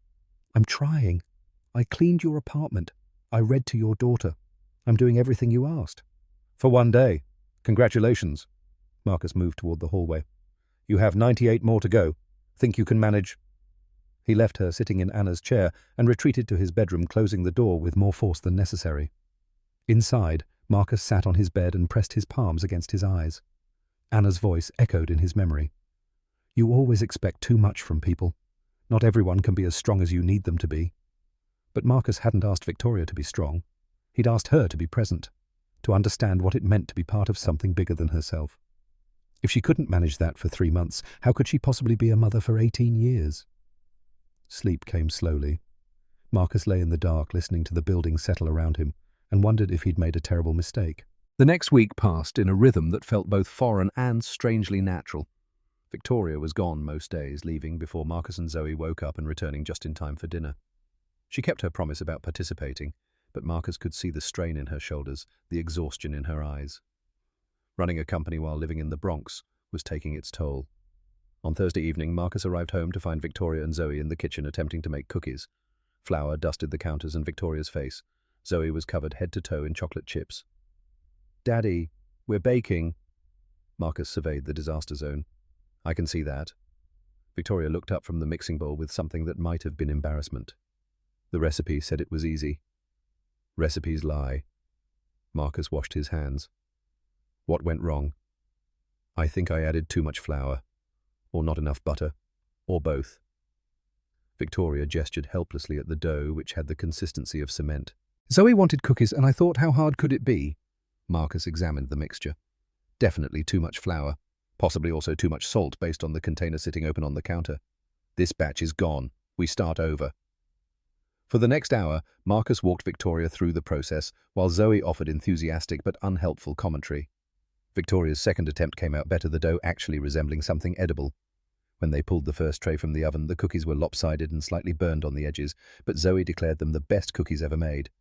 I'm trying. I cleaned your apartment. I read to your daughter. I'm doing everything you asked. For one day. Congratulations. Marcus moved toward the hallway. You have 98 more to go. Think you can manage? He left her sitting in Anna's chair and retreated to his bedroom, closing the door with more force than necessary. Inside, Marcus sat on his bed and pressed his palms against his eyes. Anna's voice echoed in his memory. You always expect too much from people. Not everyone can be as strong as you need them to be. But Marcus hadn't asked Victoria to be strong. He'd asked her to be present, to understand what it meant to be part of something bigger than herself. If she couldn't manage that for 3 months, how could she possibly be a mother for 18 years? Sleep came slowly. Marcus lay in the dark, listening to the building settle around him, and wondered if he'd made a terrible mistake. The next week passed in a rhythm that felt both foreign and strangely natural. Victoria was gone most days, leaving before Marcus and Zoe woke up and returning just in time for dinner. She kept her promise about participating, but Marcus could see the strain in her shoulders, the exhaustion in her eyes. Running a company while living in the Bronx was taking its toll. On Thursday evening, Marcus arrived home to find Victoria and Zoe in the kitchen attempting to make cookies. Flour dusted the counters and Victoria's face. Zoe was covered head to toe in chocolate chips. "Daddy, we're baking." Marcus surveyed the disaster zone. "I can see that." Victoria looked up from the mixing bowl with something that might have been embarrassment. The recipe said it was easy. Recipes lie. Marcus washed his hands. "What went wrong?" "I think I added too much flour. Or not enough butter. Or both." Victoria gestured helplessly at the dough, which had the consistency of cement. "Zoe wanted cookies, and I thought, how hard could it be?" Marcus examined the mixture. Definitely too much flour. Possibly also too much salt based on the container sitting open on the counter. "This batch is gone. We start over." For the next hour, Marcus walked Victoria through the process, while Zoe offered enthusiastic but unhelpful commentary. Victoria's second attempt came out better, the dough actually resembling something edible. When they pulled the first tray from the oven, the cookies were lopsided and slightly burned on the edges, but Zoe declared them the best cookies ever made.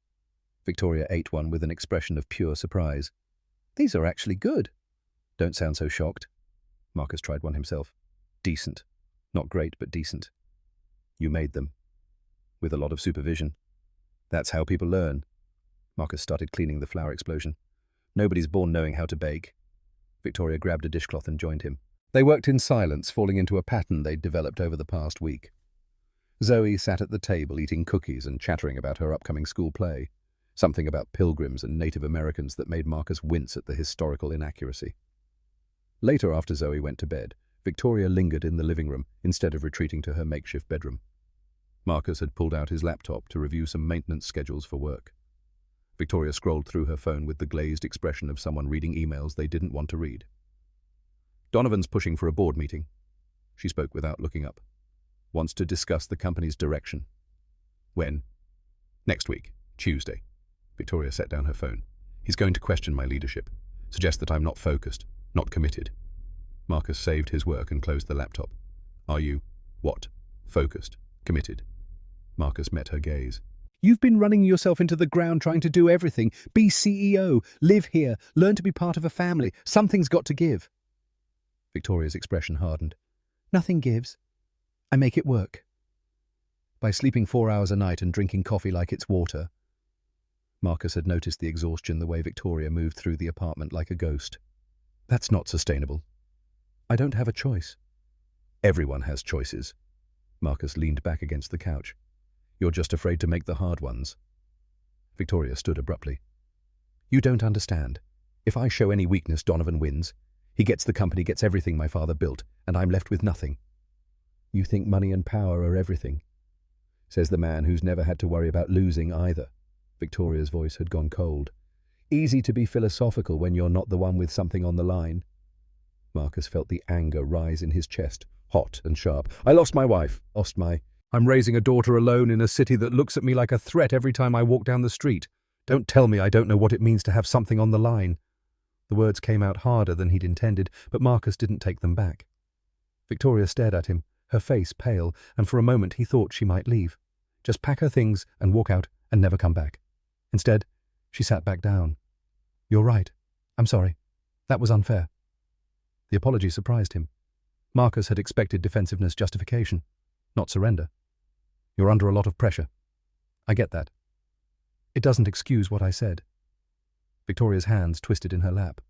Victoria ate one with an expression of pure surprise. "These are actually good." "Don't sound so shocked." Marcus tried one himself. "Decent. Not great, but decent." "You made them." "With a lot of supervision." "That's how people learn." Marcus started cleaning the flour explosion. "Nobody's born knowing how to bake." Victoria grabbed a dishcloth and joined him. They worked in silence, falling into a pattern they'd developed over the past week. Zoe sat at the table eating cookies and chattering about her upcoming school play. Something about pilgrims and Native Americans that made Marcus wince at the historical inaccuracy. Later, after Zoe went to bed, Victoria lingered in the living room instead of retreating to her makeshift bedroom. Marcus had pulled out his laptop to review some maintenance schedules for work. Victoria scrolled through her phone with the glazed expression of someone reading emails they didn't want to read. "Donovan's pushing for a board meeting." She spoke without looking up. "Wants to discuss the company's direction." "When?" "Next week, Tuesday." Victoria set down her phone. "He's going to question my leadership. Suggest that I'm not focused, not committed." Marcus saved his work and closed the laptop. "Are you, what, focused, committed?" Marcus met her gaze. "You've been running yourself into the ground trying to do everything. Be CEO, live here, learn to be part of a family. Something's got to give." Victoria's expression hardened. "Nothing gives. I make it work." By sleeping 4 hours a night and drinking coffee like it's water. Marcus had noticed the exhaustion the way Victoria moved through the apartment like a ghost. "That's not sustainable." "I don't have a choice." "Everyone has choices." Marcus leaned back against the couch. "You're just afraid to make the hard ones." Victoria stood abruptly. "You don't understand. If I show any weakness, Donovan wins. He gets the company, gets everything my father built, and I'm left with nothing." "You think money and power are everything?" Says the man who's never had to worry about losing either. Victoria's voice had gone cold. "Easy to be philosophical when you're not the one with something on the line." Marcus felt the anger rise in his chest, hot and sharp. "I lost my wife, I'm raising a daughter alone in a city that looks at me like a threat every time I walk down the street. Don't tell me I don't know what it means to have something on the line." The words came out harder than he'd intended, but Marcus didn't take them back. Victoria stared at him, her face pale, and for a moment he thought she might leave. Just pack her things and walk out and never come back. Instead, she sat back down. "You're right. I'm sorry. That was unfair." The apology surprised him. Marcus had expected defensiveness, justification, not surrender. "You're under a lot of pressure. I get that. It doesn't excuse what I said." Victoria's hands twisted in her lap.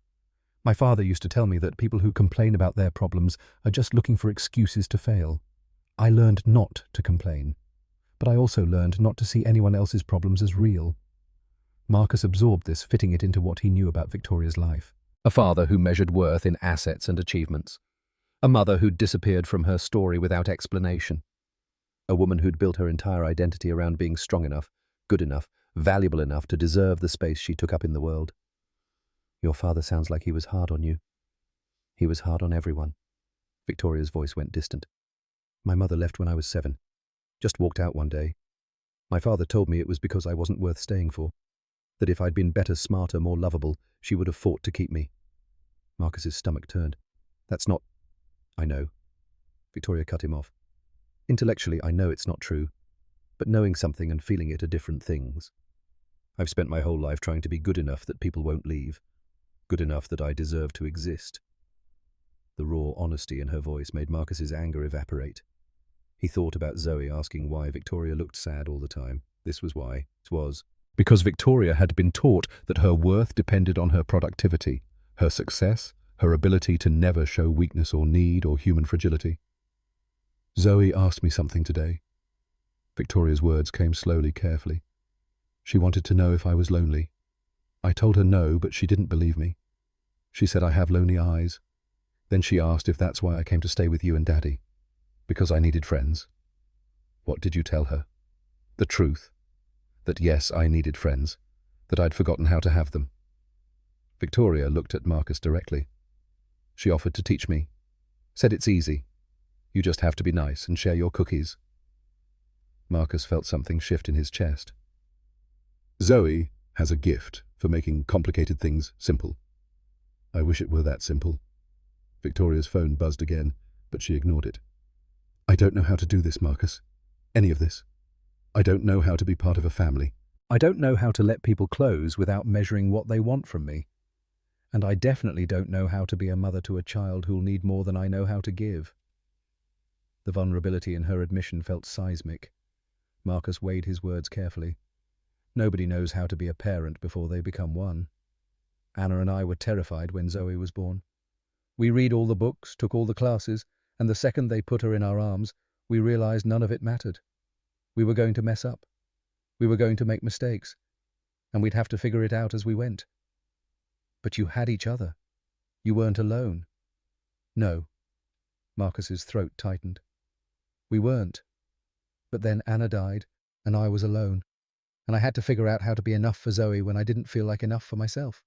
"My father used to tell me that people who complain about their problems are just looking for excuses to fail. I learned not to complain, but I also learned not to see anyone else's problems as real." Marcus absorbed this, fitting it into what he knew about Victoria's life. A father who measured worth in assets and achievements. A mother who'd disappeared from her story without explanation. A woman who'd built her entire identity around being strong enough, good enough, valuable enough to deserve the space she took up in the world. "Your father sounds like he was hard on you." "He was hard on everyone." Victoria's voice went distant. "My mother left when I was 7. Just walked out one day. My father told me it was because I wasn't worth staying for, that if I'd been better, smarter, more lovable, she would have fought to keep me. Marcus's stomach turned. That's not... I know. Victoria cut him off. Intellectually, I know it's not true, but knowing something and feeling it are different things. I've spent my whole life trying to be good enough that people won't leave, good enough that I deserve to exist. The raw honesty in her voice made Marcus's anger evaporate. He thought about Zoe asking why Victoria looked sad all the time. This was why. It was because Victoria had been taught that her worth depended on her productivity, her success, her ability to never show weakness or need or human fragility. Zoe asked me something today. Victoria's words came slowly, carefully. She wanted to know if I was lonely. I told her no, but she didn't believe me. She said I have lonely eyes. Then she asked if that's why I came to stay with you and Daddy. Because I needed friends. What did you tell her? The truth. That yes, I needed friends. That I'd forgotten how to have them. Victoria looked at Marcus directly. She offered to teach me. Said it's easy. You just have to be nice and share your cookies. Marcus felt something shift in his chest. Zoe has a gift for making complicated things simple. I wish it were that simple. Victoria's phone buzzed again, but she ignored it. I don't know how to do this, Marcus. Any of this. I don't know how to be part of a family. I don't know how to let people close without measuring what they want from me. And I definitely don't know how to be a mother to a child who'll need more than I know how to give. The vulnerability in her admission felt seismic. Marcus weighed his words carefully. Nobody knows how to be a parent before they become one. Anna and I were terrified when Zoe was born. We read all the books, took all the classes, and the second they put her in our arms, we realized none of it mattered. We were going to mess up. We were going to make mistakes, and we'd have to figure it out as we went. But you had each other. You weren't alone. No. Marcus's throat tightened. We weren't. But then Anna died, and I was alone, and I had to figure out how to be enough for Zoe when I didn't feel like enough for myself.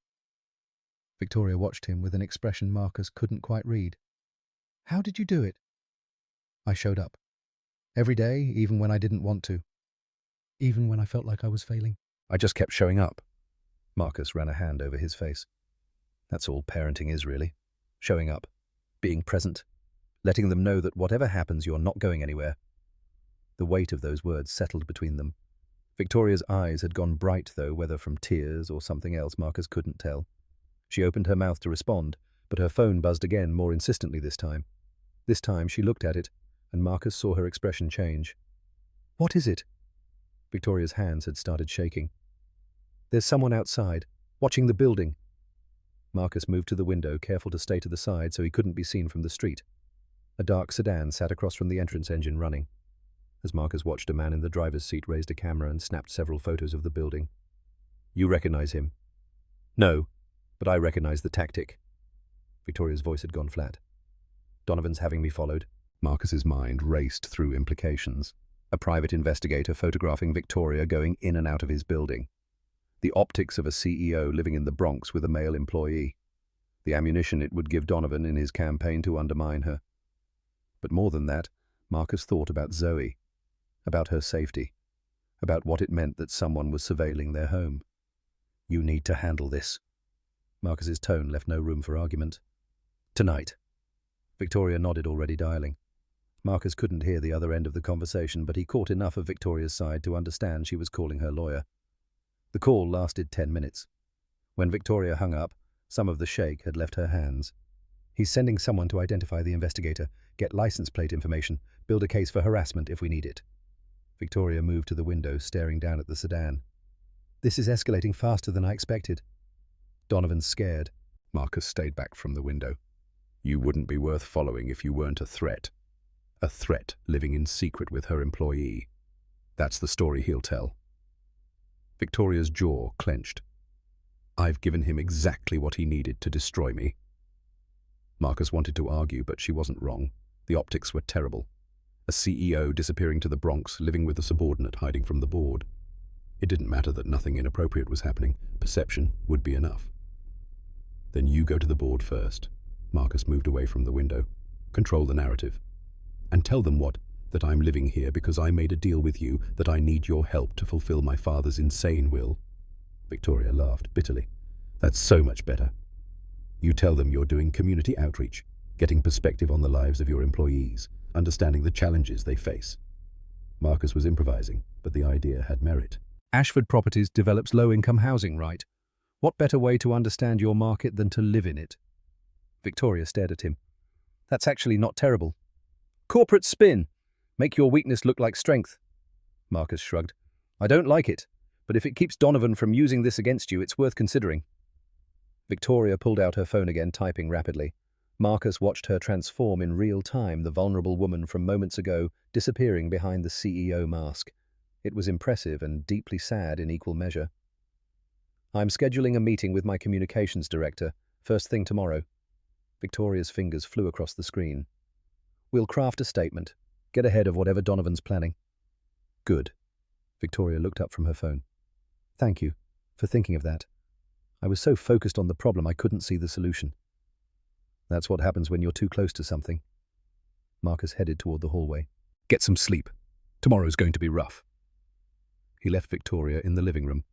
Victoria watched him with an expression Marcus couldn't quite read. How did you do it? I showed up. Every day, even when I didn't want to. Even when I felt like I was failing. I just kept showing up. Marcus ran a hand over his face. That's all parenting is, really. Showing up. Being present. Letting them know that whatever happens, you're not going anywhere. The weight of those words settled between them. Victoria's eyes had gone bright, though, whether from tears or something else Marcus couldn't tell. She opened her mouth to respond, but her phone buzzed again, more insistently this time. This time she looked at it, and Marcus saw her expression change. What is it? Victoria's hands had started shaking. There's someone outside, watching the building. Marcus moved to the window, careful to stay to the side so he couldn't be seen from the street. A dark sedan sat across from the entrance engine running. As Marcus watched, a man in the driver's seat raised a camera and snapped several photos of the building. You recognize him? No, but I recognize the tactic. Victoria's voice had gone flat. Donovan's having me followed. Marcus's mind raced through implications. A private investigator photographing Victoria going in and out of his building. The optics of a CEO living in the Bronx with a male employee. The ammunition it would give Donovan in his campaign to undermine her. But more than that, Marcus thought about Zoe, about her safety, about what it meant that someone was surveilling their home. You need to handle this. Marcus's tone left no room for argument. Tonight. Victoria nodded, already dialing. Marcus couldn't hear the other end of the conversation, but he caught enough of Victoria's side to understand she was calling her lawyer. The call lasted 10 minutes. When Victoria hung up, some of the shake had left her hands. He's sending someone to identify the investigator, get license plate information, build a case for harassment if we need it. Victoria moved to the window, staring down at the sedan. This is escalating faster than I expected. Donovan's scared. Marcus stayed back from the window. You wouldn't be worth following if you weren't a threat. A threat living in secret with her employee. That's the story he'll tell. Victoria's jaw clenched. I've given him exactly what he needed to destroy me. Marcus wanted to argue, but she wasn't wrong. The optics were terrible. A CEO disappearing to the Bronx, living with a subordinate hiding from the board. It didn't matter that nothing inappropriate was happening. Perception would be enough. Then you go to the board first. Marcus moved away from the window. Control the narrative. And tell them what That I'm living here because I made a deal with you that I need your help to fulfill my father's insane will." Victoria laughed bitterly. "That's so much better. You tell them you're doing community outreach, getting perspective on the lives of your employees, understanding the challenges they face." Marcus was improvising, but the idea had merit. Ashford Properties develops low-income housing, right? What better way to understand your market than to live in it? Victoria stared at him. That's actually not terrible. Corporate spin. Make your weakness look like strength. Marcus shrugged. I don't like it, but if it keeps Donovan from using this against you, it's worth considering. Victoria pulled out her phone again, typing rapidly. Marcus watched her transform in real time, the vulnerable woman from moments ago disappearing behind the CEO mask. It was impressive and deeply sad in equal measure. I'm scheduling a meeting with my communications director, first thing tomorrow. Victoria's fingers flew across the screen. We'll craft a statement. Get ahead of whatever Donovan's planning. Good. Victoria looked up from her phone. Thank you for thinking of that. I was so focused on the problem I couldn't see the solution. That's what happens when you're too close to something. Marcus headed toward the hallway. Get some sleep. Tomorrow's going to be rough. He left Victoria in the living room,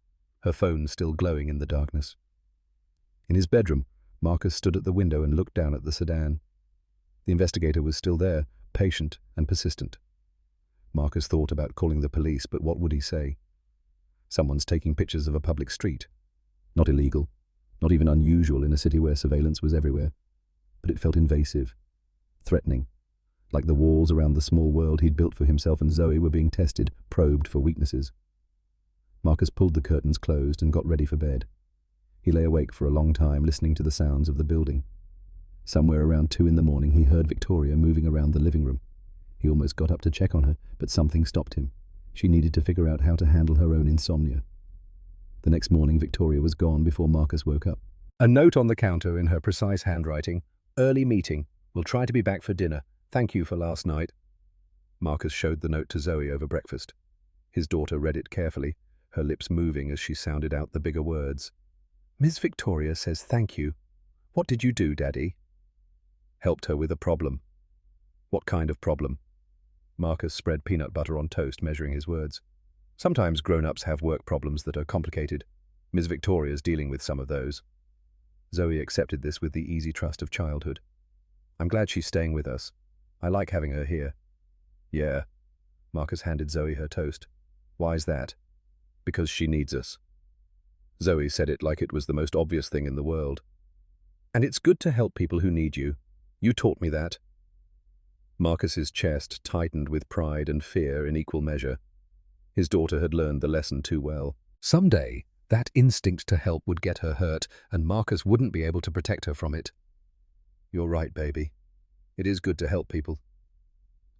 her phone still glowing in the darkness. In his bedroom, Marcus stood at the window and looked down at the sedan. The investigator was still there, patient and persistent. Marcus thought about calling the police, but what would he say? Someone's taking pictures of a public street. Not illegal, not even unusual in a city where surveillance was everywhere. But it felt invasive, threatening, like the walls around the small world he'd built for himself and Zoe were being tested, probed for weaknesses. Marcus pulled the curtains closed and got ready for bed. He lay awake for a long time, listening to the sounds of the building. Somewhere around 2 a.m, he heard Victoria moving around the living room. He almost got up to check on her, but something stopped him. She needed to figure out how to handle her own insomnia. The next morning, Victoria was gone before Marcus woke up. A note on the counter in her precise handwriting. Early meeting. We'll try to be back for dinner. Thank you for last night. Marcus showed the note to Zoe over breakfast. His daughter read it carefully, her lips moving as she sounded out the bigger words. Miss Victoria says thank you. What did you do, Daddy? Helped her with a problem. What kind of problem? Marcus spread peanut butter on toast, measuring his words. Sometimes grown-ups have work problems that are complicated. Miss Victoria's dealing with some of those. Zoe accepted this with the easy trust of childhood. I'm glad she's staying with us. I like having her here. Yeah. Marcus handed Zoe her toast. Why's that? Because she needs us. Zoe said it like it was the most obvious thing in the world. And it's good to help people who need you. You taught me that. Marcus's chest tightened with pride and fear in equal measure. His daughter had learned the lesson too well. Someday, that instinct to help would get her hurt, and Marcus wouldn't be able to protect her from it. You're right, baby. It is good to help people.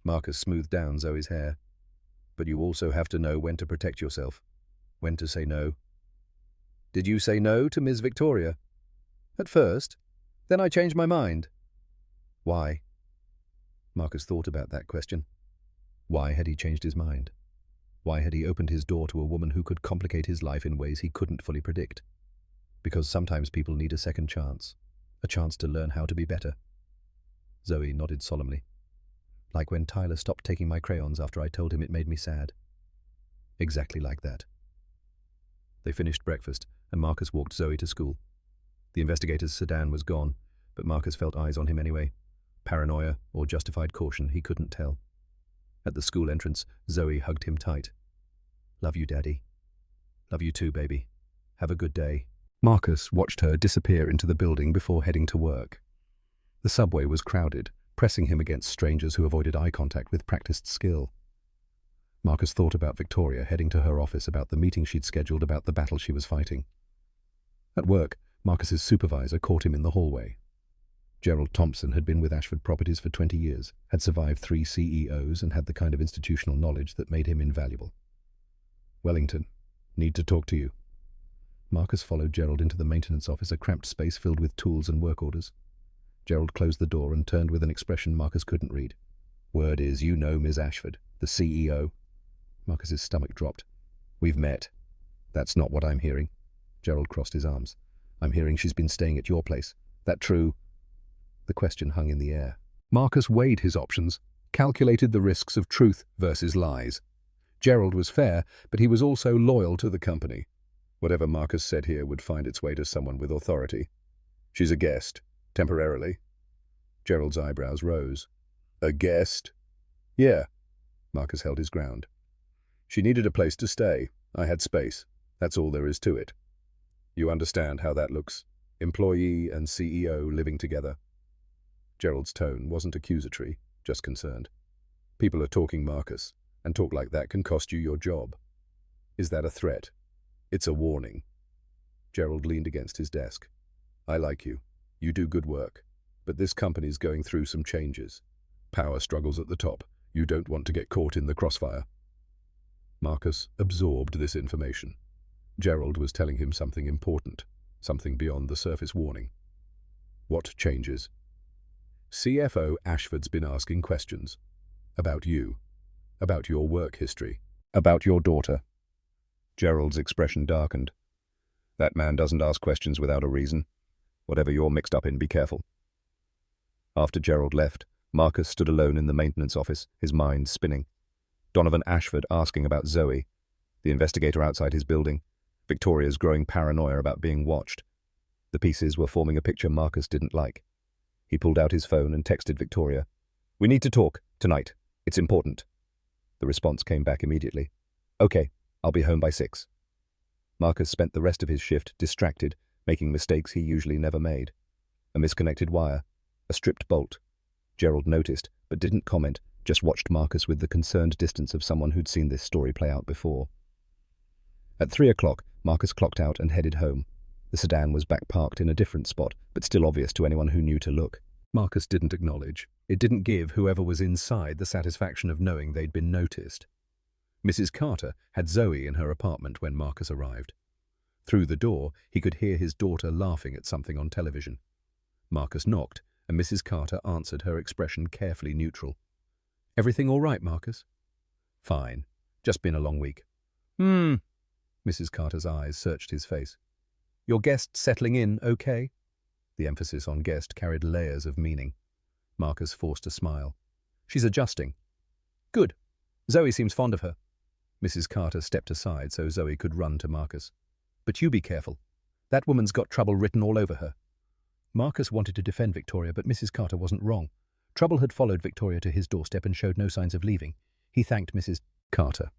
Marcus smoothed down Zoe's hair. But you also have to know when to protect yourself, when to say no. Did you say no to Miss Victoria? At first. Then I changed my mind. Why? Marcus thought about that question. Why had he changed his mind? Why had he opened his door to a woman who could complicate his life in ways he couldn't fully predict? Because sometimes people need a second chance, a chance to learn how to be better. Zoe nodded solemnly. Like when Tyler stopped taking my crayons after I told him it made me sad. Exactly like that. They finished breakfast, and Marcus walked Zoe to school. The investigator's sedan was gone, but Marcus felt eyes on him anyway. Paranoia or justified caution, he couldn't tell. At the school entrance, Zoe hugged him tight. Love you, Daddy. Love you too, baby. Have a good day. Marcus watched her disappear into the building before heading to work. The subway was crowded, pressing him against strangers who avoided eye contact with practiced skill. Marcus thought about Victoria heading to her office about the meeting she'd scheduled about the battle she was fighting. At work, Marcus's supervisor caught him in the hallway. Gerald Thompson had been with Ashford Properties for 20 years, had survived 3 CEOs, and had the kind of institutional knowledge that made him invaluable. Wellington, need to talk to you. Marcus followed Gerald into the maintenance office, a cramped space filled with tools and work orders. Gerald closed the door and turned with an expression Marcus couldn't read. Word is, you know Ms. Ashford, the CEO. Marcus's stomach dropped. We've met. That's not what I'm hearing. Gerald crossed his arms. I'm hearing she's been staying at your place. That true? The question hung in the air. Marcus weighed his options. calculated the risks of truth versus lies. Gerald was fair, but he was also loyal to the company. Whatever Marcus said here would find its way to someone with authority. She's a guest, temporarily. Gerald's eyebrows rose. A guest? Yeah. Marcus held his ground. She needed a place to stay. I had space. That's all there is to it. You understand how that looks? Employee and CEO living together. Gerald's tone wasn't accusatory, just concerned. People are talking, Marcus, and talk like that can cost you your job. Is that a threat? It's a warning. Gerald leaned against his desk. I like you. You do good work. But this company's going through some changes. Power struggles at the top. You don't want to get caught in the crossfire. Marcus absorbed this information. Gerald was telling him something important, something beyond the surface warning. What changes? CFO Ashford's been asking questions. About you. About your work history. About your daughter. Gerald's expression darkened. That man doesn't ask questions without a reason. Whatever you're mixed up in, be careful. After Gerald left, Marcus stood alone in the maintenance office, his mind spinning. Donovan Ashford asking about Zoe, the investigator outside his building, Victoria's growing paranoia about being watched. The pieces were forming a picture Marcus didn't like. He pulled out his phone and texted Victoria. We need to talk, tonight. It's important. The response came back immediately. Okay, I'll be home by 6. Marcus spent the rest of his shift distracted, making mistakes he usually never made. A misconnected wire, a stripped bolt. Gerald noticed, but didn't comment, just watched Marcus with the concerned distance of someone who'd seen this story play out before. At 3 o'clock, Marcus clocked out and headed home. The sedan was back parked in a different spot, but still obvious to anyone who knew to look. Marcus didn't acknowledge. It didn't give whoever was inside the satisfaction of knowing they'd been noticed. Mrs. Carter had Zoe in her apartment when Marcus arrived. Through the door, he could hear his daughter laughing at something on television. Marcus knocked, and Mrs. Carter answered, her expression carefully neutral. Everything all right, Marcus? Fine. Just been a long week. Mrs. Carter's eyes searched his face. Your guest settling in okay? The emphasis on guest carried layers of meaning. Marcus forced a smile. She's adjusting. Good. Zoe seems fond of her. Mrs. Carter stepped aside so Zoe could run to Marcus. But you be careful. That woman's got trouble written all over her. Marcus wanted to defend Victoria, but Mrs. Carter wasn't wrong. Trouble had followed Victoria to his doorstep and showed no signs of leaving. He thanked Mrs. Carter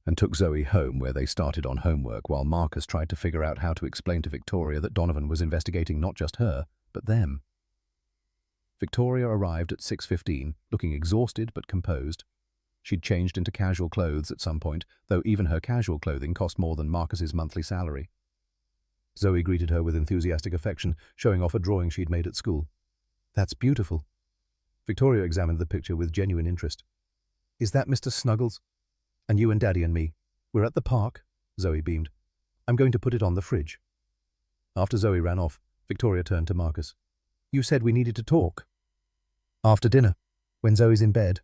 and took Zoe home, where they started on homework, while Marcus tried to figure out how to explain to Victoria that Donovan was investigating not just her, but them. Victoria arrived at 6:15, looking exhausted but composed. She'd changed into casual clothes at some point, though even her casual clothing cost more than Marcus's monthly salary. Zoe greeted her with enthusiastic affection, showing off a drawing she'd made at school. That's beautiful. Victoria examined the picture with genuine interest. Is that Mr. Snuggles? And you and Daddy and me. We're at the park, Zoe beamed. I'm going to put it on the fridge. After Zoe ran off, Victoria turned to Marcus. You said we needed to talk. After dinner, when Zoe's in bed.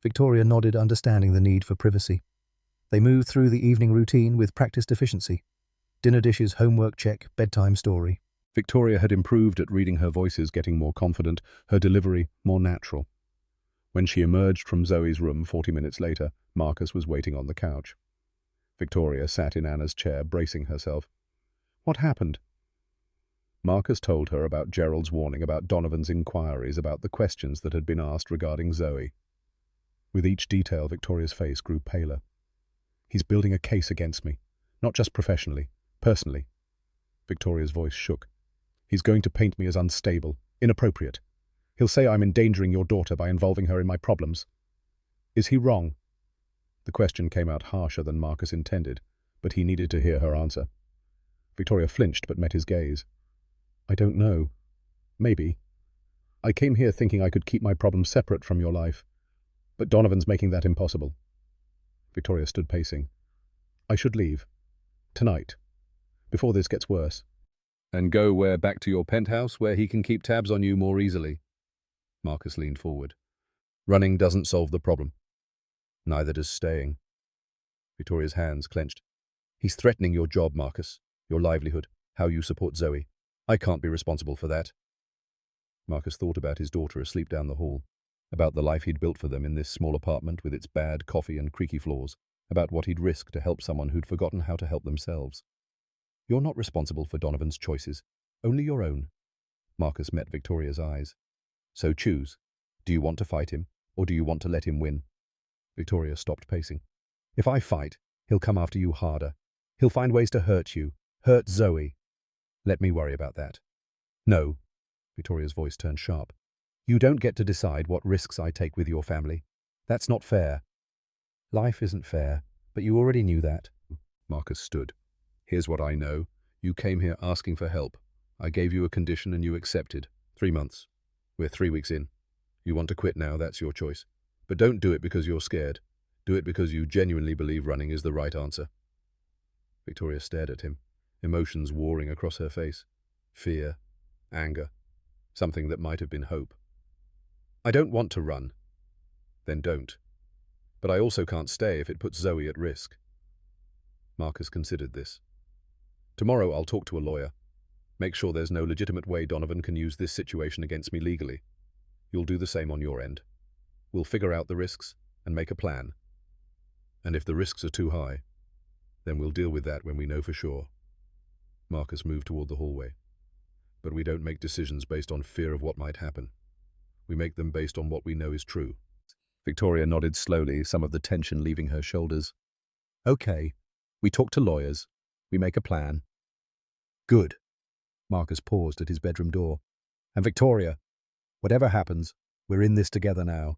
Victoria nodded, understanding the need for privacy. They moved through the evening routine with practiced efficiency. Dinner dishes, homework check, bedtime story. Victoria had improved at reading her voices, getting more confident, her delivery more natural. When she emerged from Zoe's room 40 minutes later, Marcus was waiting on the couch. Victoria sat in Anna's chair, bracing herself. What happened? Marcus told her about Gerald's warning, about Donovan's inquiries, about the questions that had been asked regarding Zoe. With each detail, Victoria's face grew paler. He's building a case against me, not just professionally, personally. Victoria's voice shook. He's going to paint me as unstable, inappropriate. He'll say I'm endangering your daughter by involving her in my problems. Is he wrong? The question came out harsher than Marcus intended, but he needed to hear her answer. Victoria flinched but met his gaze. I don't know. Maybe. I came here thinking I could keep my problems separate from your life, but Donovan's making that impossible. Victoria stood pacing. I should leave. Tonight. Before this gets worse. And go where? Back to your penthouse, where he can keep tabs on you more easily? Marcus leaned forward. Running doesn't solve the problem. Neither does staying. Victoria's hands clenched. He's threatening your job, Marcus, your livelihood, how you support Zoe. I can't be responsible for that. Marcus thought about his daughter asleep down the hall. about the life he'd built for them in this small apartment with its bad coffee and creaky floors, about what he'd risked to help someone who'd forgotten how to help themselves. "You're not responsible for Donovan's choices, only your own." Marcus met Victoria's eyes. "So choose. Do you want to fight him, or do you want to let him win?" Victoria stopped pacing. "If I fight, he'll come after you harder. He'll find ways to hurt you, hurt Zoe. Let me worry about that." "No." Victoria's voice turned sharp. "You don't get to decide what risks I take with your family. That's not fair." "Life isn't fair, but you already knew that." Marcus stood. "Here's what I know. You came here asking for help. I gave you a condition and you accepted. 3 months. We're 3 weeks in. You want to quit now, that's your choice. But don't do it because you're scared. Do it because you genuinely believe running is the right answer." Victoria stared at him, emotions warring across her face. Fear, anger, something that might have been hope. "I don't want to run." "Then don't. But I also can't stay if it puts Zoe at risk." Marcus considered this. "Tomorrow I'll talk to a lawyer. Make sure there's no legitimate way Donovan can use this situation against me legally. You'll do the same on your end. We'll figure out the risks and make a plan. And if the risks are too high, then we'll deal with that when we know for sure." Marcus moved toward the hallway. "But we don't make decisions based on fear of what might happen. We make them based on what we know is true." Victoria nodded slowly, some of the tension leaving her shoulders. "Okay. We talk to lawyers. We make a plan." "Good." Marcus paused at his bedroom door. "And Victoria, whatever happens, we're in this together now.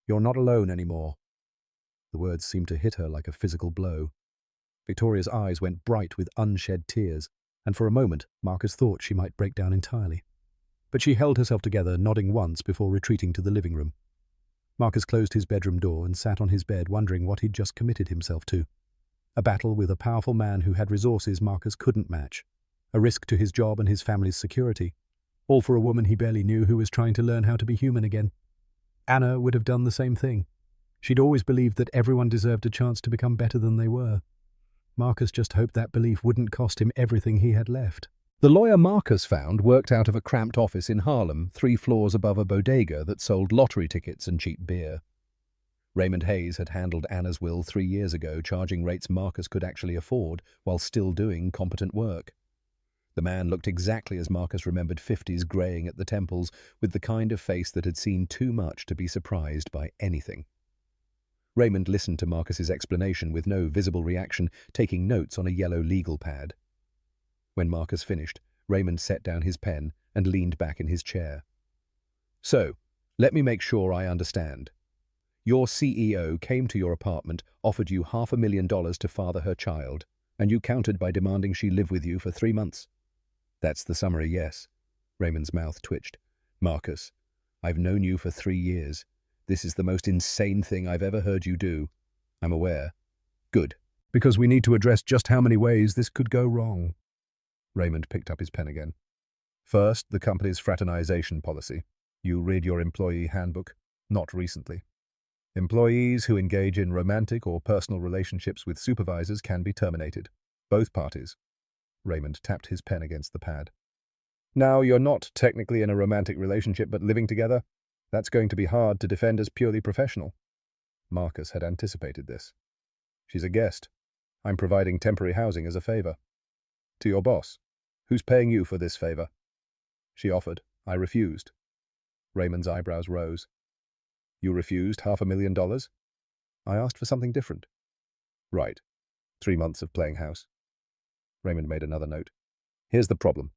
You're not alone anymore." The words seemed to hit her like a physical blow. Victoria's eyes went bright with unshed tears, and for a moment Marcus thought she might break down entirely. But she held herself together, nodding once before retreating to the living room. Marcus closed his bedroom door and sat on his bed wondering what he'd just committed himself to. A battle with a powerful man who had resources Marcus couldn't match. A risk to his job and his family's security. All for a woman he barely knew who was trying to learn how to be human again. Anna would have done the same thing. She'd always believed that everyone deserved a chance to become better than they were. Marcus just hoped that belief wouldn't cost him everything he had left. The lawyer Marcus found worked out of a cramped office in Harlem, 3 floors above a bodega that sold lottery tickets and cheap beer. Raymond Hayes had handled Anna's will 3 years ago, charging rates Marcus could actually afford while still doing competent work. The man looked exactly as Marcus remembered, 50s greying at the temples, with the kind of face that had seen too much to be surprised by anything. Raymond listened to Marcus's explanation with no visible reaction, taking notes on a yellow legal pad. When Marcus finished, Raymond set down his pen and leaned back in his chair. "So, let me make sure I understand. Your CEO came to your apartment, offered you $500,000 to father her child, and you countered by demanding she live with you for 3 months. That's the summary, yes." Raymond's mouth twitched. "Marcus, I've known you for 3 years. This is the most insane thing I've ever heard you do. I'm aware. Good. Because we need to address just how many ways this could go wrong." Raymond picked up his pen again. "First, the company's fraternization policy. You read your employee handbook? Not recently. Employees who engage in romantic or personal relationships with supervisors can be terminated. Both parties." Raymond tapped his pen against the pad. "Now, you're not technically in a romantic relationship but living together. That's going to be hard to defend as purely professional." Marcus had anticipated this. "She's a guest. I'm providing temporary housing as a favor." "To your boss. Who's paying you for this favor?" "She offered. I refused." Raymond's eyebrows rose. "You refused $500,000? I asked for something different." "Right. 3 months of playing house." Raymond made another note. "Here's the problem.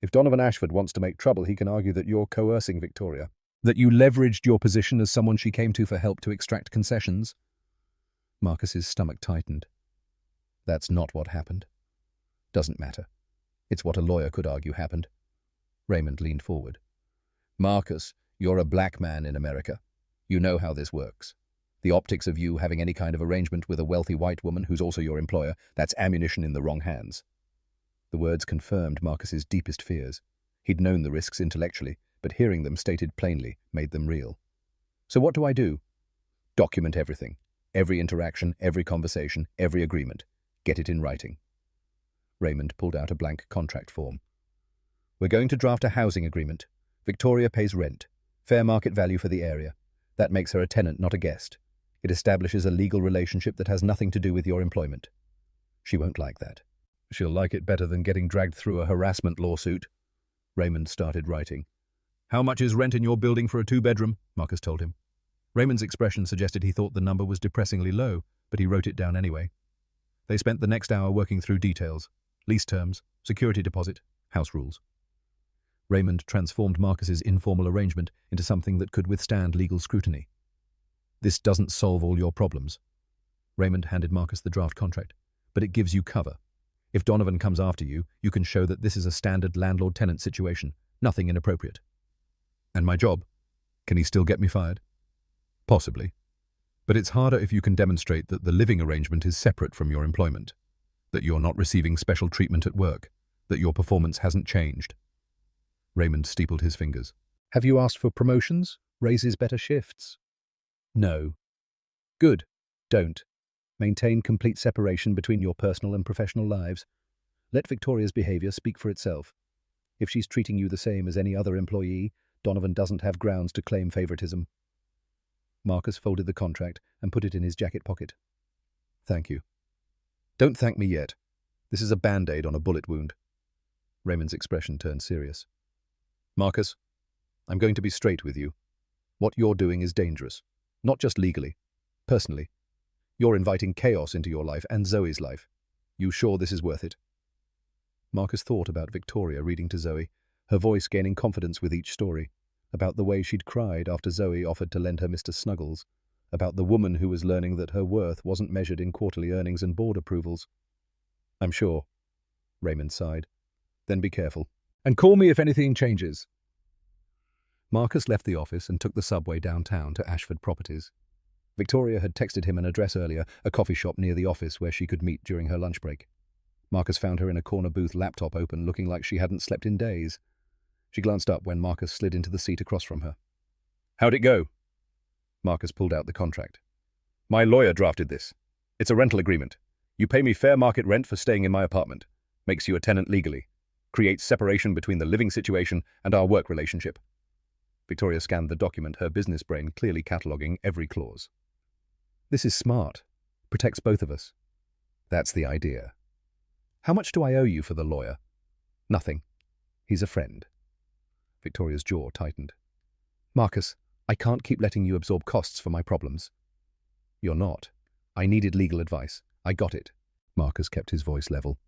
If Donovan Ashford wants to make trouble, he can argue that you're coercing Victoria. That you leveraged your position as someone she came to for help to extract concessions." Marcus's stomach tightened. "That's not what happened. Doesn't matter. It's what a lawyer could argue happened." Raymond leaned forward. "Marcus, you're a black man in America. You know how this works. The optics of you having any kind of arrangement with a wealthy white woman who's also your employer, that's ammunition in the wrong hands." The words confirmed Marcus's deepest fears. He'd known the risks intellectually, but hearing them stated plainly made them real. "So what do I do?" "Document everything. Every interaction, every conversation, every agreement. Get it in writing." Raymond pulled out a blank contract form. "We're going to draft a housing agreement. Victoria pays rent. Fair market value for the area. That makes her a tenant, not a guest. It establishes a legal relationship that has nothing to do with your employment. She won't like that. She'll like it better than getting dragged through a harassment lawsuit. Raymond started writing. How much is rent in your building for a two-bedroom? Marcus told him. Raymond's expression suggested he thought the number was depressingly low, but he wrote it down anyway. They spent the next hour working through details, lease terms, security deposit, house rules. Raymond transformed Marcus's informal arrangement into something that could withstand legal scrutiny. This doesn't solve all your problems. Raymond handed Marcus the draft contract, but it gives you cover. If Donovan comes after you, you can show that this is a standard landlord-tenant situation, nothing inappropriate. And my job? Can he still get me fired? Possibly. But it's harder if you can demonstrate that the living arrangement is separate from your employment, that you're not receiving special treatment at work, that your performance hasn't changed. Raymond steepled his fingers. Have you asked for promotions? Raises, better shifts? No. Good. Don't. Maintain complete separation between your personal and professional lives. Let Victoria's behavior speak for itself. If she's treating you the same as any other employee, Donovan doesn't have grounds to claim favoritism. Marcus folded the contract and put it in his jacket pocket. Thank you. Don't thank me yet. This is a band-aid on a bullet wound. Raymond's expression turned serious. Marcus, I'm going to be straight with you. What you're doing is dangerous. Not just legally, personally. You're inviting chaos into your life and Zoe's life. You sure this is worth it? Marcus thought about Victoria reading to Zoe, her voice gaining confidence with each story, about the way she'd cried after Zoe offered to lend her Mr. Snuggles, about the woman who was learning that her worth wasn't measured in quarterly earnings and board approvals. I'm sure, Raymond sighed. Then be careful. And call me if anything changes. Marcus left the office and took the subway downtown to Ashford Properties. Victoria had texted him an address earlier, a coffee shop near the office where she could meet during her lunch break. Marcus found her in a corner booth, laptop open, looking like she hadn't slept in days. She glanced up when Marcus slid into the seat across from her. How'd it go? Marcus pulled out the contract. My lawyer drafted this. It's a rental agreement. You pay me fair market rent for staying in my apartment. Makes you a tenant legally. Creates separation between the living situation and our work relationship. Victoria scanned the document, her business brain clearly cataloguing every clause. This is smart. Protects both of us. That's the idea. How much do I owe you for the lawyer? Nothing. He's a friend. Victoria's jaw tightened. Marcus, I can't keep letting you absorb costs for my problems. You're not. I needed legal advice. I got it. Marcus kept his voice level.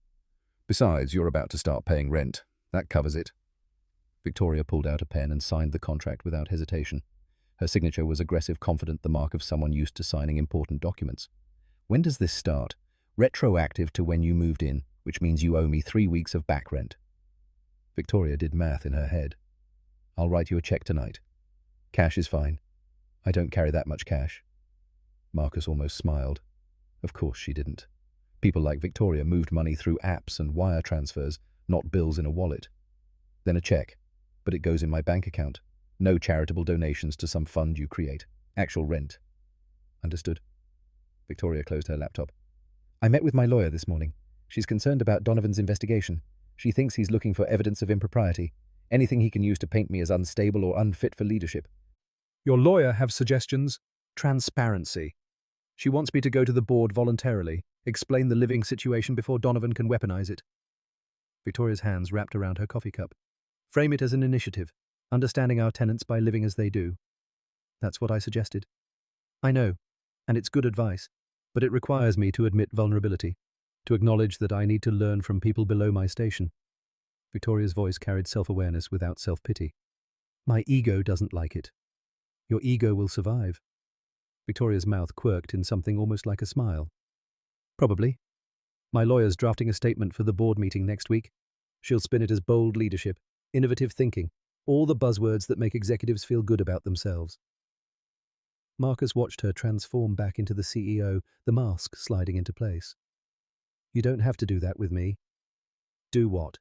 Besides, you're about to start paying rent. That covers it. Victoria pulled out a pen and signed the contract without hesitation. Her signature was aggressive, confident, the mark of someone used to signing important documents. When does this start? Retroactive to when you moved in, which means you owe me 3 weeks of back rent. Victoria did math in her head. I'll write you a check tonight. Cash is fine. I don't carry that much cash. Marcus almost smiled. Of course she didn't. People like Victoria moved money through apps and wire transfers, not bills in a wallet. Then a check, but it goes in my bank account. No charitable donations to some fund you create. Actual rent. Understood? Victoria closed her laptop. I met with my lawyer this morning. She's concerned about Donovan's investigation. She thinks he's looking for evidence of impropriety. Anything he can use to paint me as unstable or unfit for leadership. Your lawyer have suggestions? Transparency. She wants me to go to the board voluntarily, explain the living situation before Donovan can weaponize it. Victoria's hands wrapped around her coffee cup. Frame it as an initiative, understanding our tenants by living as they do. That's what I suggested. I know, and it's good advice, but it requires me to admit vulnerability, to acknowledge that I need to learn from people below my station. Victoria's voice carried self-awareness without self-pity. My ego doesn't like it. Your ego will survive. Victoria's mouth quirked in something almost like a smile. Probably. My lawyer's drafting a statement for the board meeting next week. She'll spin it as bold leadership, innovative thinking, all the buzzwords that make executives feel good about themselves. Marcus watched her transform back into the CEO, the mask sliding into place. You don't have to do that with me. Do what?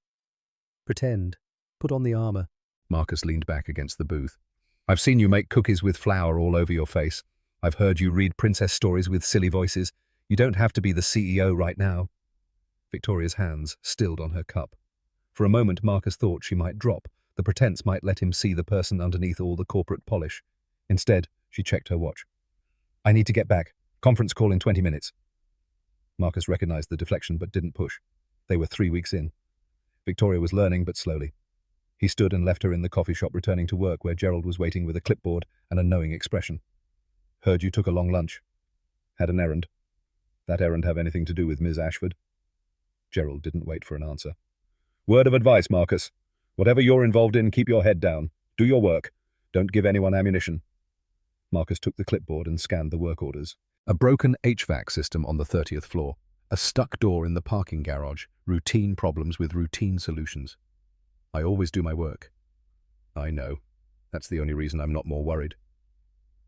Pretend. Put on the armor. Marcus leaned back against the booth. I've seen you make cookies with flour all over your face. I've heard you read princess stories with silly voices. You don't have to be the CEO right now. Victoria's hands stilled on her cup. For a moment, Marcus thought she might drop. The pretense might let him see the person underneath all the corporate polish. Instead, She checked her watch. I need to get back. Conference call in 20 minutes. Marcus recognized the deflection but didn't push. They were 3 weeks in. Victoria was learning, but slowly. He stood and left her in the coffee shop, returning to work where Gerald was waiting with a clipboard and a knowing expression. Heard you took a long lunch. Had an errand. That errand have anything to do with Ms. Ashford? Gerald didn't wait for an answer. Word of advice, Marcus. Whatever you're involved in, keep your head down. Do your work. Don't give anyone ammunition. Marcus took the clipboard and scanned the work orders. A broken HVAC system on the 30th floor. A stuck door in the parking garage. Routine problems with routine solutions. I always do my work. I know. That's the only reason I'm not more worried.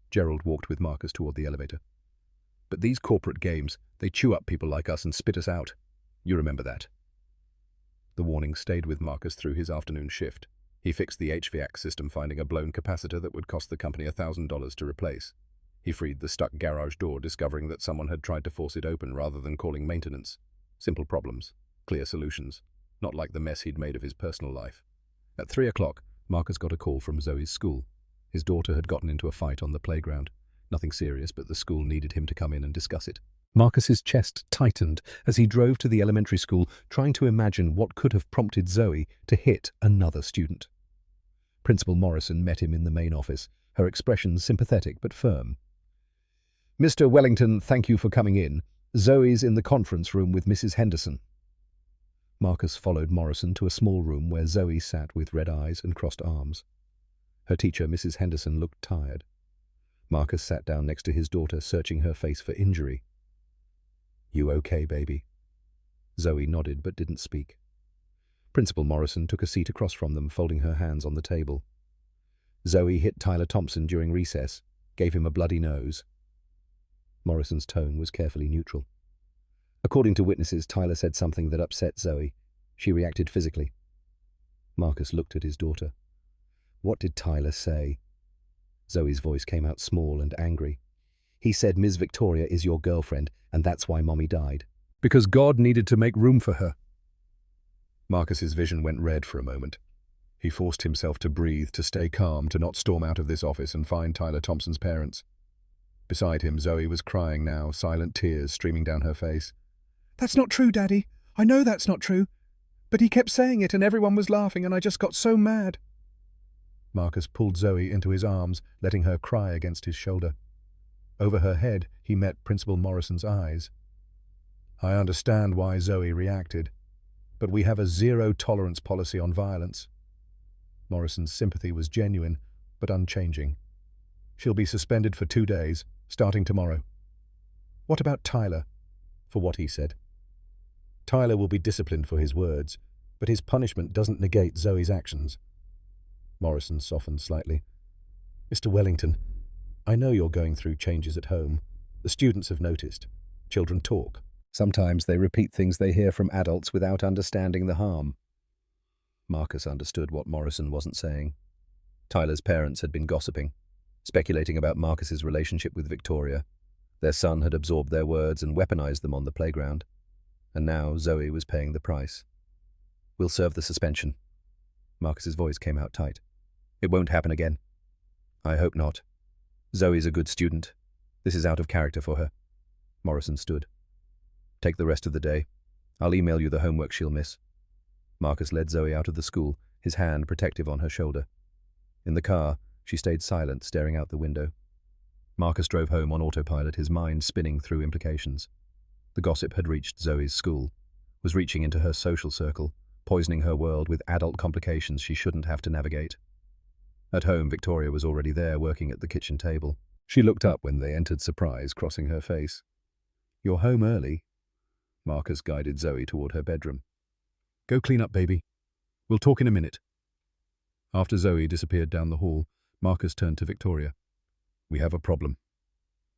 Gerald walked with Marcus toward the elevator. But these corporate games, they chew up people like us and spit us out. You remember that. The warning stayed with Marcus through his afternoon shift. He fixed the HVAC system, finding a blown capacitor that would cost the company $1,000 to replace. He freed the stuck garage door, discovering that someone had tried to force it open rather than calling maintenance. Simple problems, clear solutions, not like the mess he'd made of his personal life. At 3 o'clock, Marcus got a call from Zoe's school. His daughter had gotten into a fight on the playground. Nothing serious, but the school needed him to come in and discuss it. Marcus's chest tightened as he drove to the elementary school, trying to imagine what could have prompted Zoe to hit another student. Principal Morrison met him in the main office, her expression sympathetic but firm. Mr. Wellington, thank you for coming in. Zoe's in the conference room with Mrs. Henderson. Marcus followed Morrison to a small room where Zoe sat with red eyes and crossed arms. Her teacher, Mrs. Henderson, looked tired. Marcus sat down next to his daughter, searching her face for injury. You okay, baby? Zoe nodded but didn't speak. Principal Morrison took a seat across from them, folding her hands on the table. Zoe hit Tyler Thompson during recess, gave him a bloody nose. Morrison's tone was carefully neutral. According to witnesses, Tyler said something that upset Zoe. She reacted physically. Marcus looked at his daughter. What did Tyler say? Zoe's voice came out small and angry. He said Ms. Victoria is your girlfriend, and that's why Mommy died. Because God needed to make room for her. Marcus's vision went red for a moment. He forced himself to breathe, to stay calm, to not storm out of this office and find Tyler Thompson's parents. Beside him, Zoe was crying now, silent tears streaming down her face. That's not true, Daddy. I know that's not true. But he kept saying it and everyone was laughing and I just got so mad. Marcus pulled Zoe into his arms, letting her cry against his shoulder. Over her head, he met Principal Morrison's eyes. I understand why Zoe reacted, but we have a zero-tolerance policy on violence. Morrison's sympathy was genuine, but unchanging. She'll be suspended for 2 days, starting tomorrow. What about Tyler? For what he said. Tyler will be disciplined for his words, but his punishment doesn't negate Zoe's actions. Morrison softened slightly. Mr. Wellington, I know you're going through changes at home. The students have noticed. Children talk. Sometimes they repeat things they hear from adults without understanding the harm. Marcus understood what Morrison wasn't saying. Tyler's parents had been gossiping, speculating about Marcus's relationship with Victoria. Their son had absorbed their words and weaponized them on the playground. And now Zoe was paying the price. We'll serve the suspension. Marcus's voice came out tight. It won't happen again. I hope not. Zoe's a good student. This is out of character for her. Morrison stood. Take the rest of the day. I'll email you the homework she'll miss. Marcus led Zoe out of the school, his hand protective on her shoulder. In the car, she stayed silent, staring out the window. Marcus drove home on autopilot, his mind spinning through implications. The gossip had reached Zoe's school, was reaching into her social circle, poisoning her world with adult complications she shouldn't have to navigate. At home, Victoria was already there, working at the kitchen table. She looked up when they entered, surprise crossing her face. You're home early. Marcus guided Zoe toward her bedroom. Go clean up, baby. We'll talk in a minute. After Zoe disappeared down the hall, Marcus turned to Victoria. We have a problem.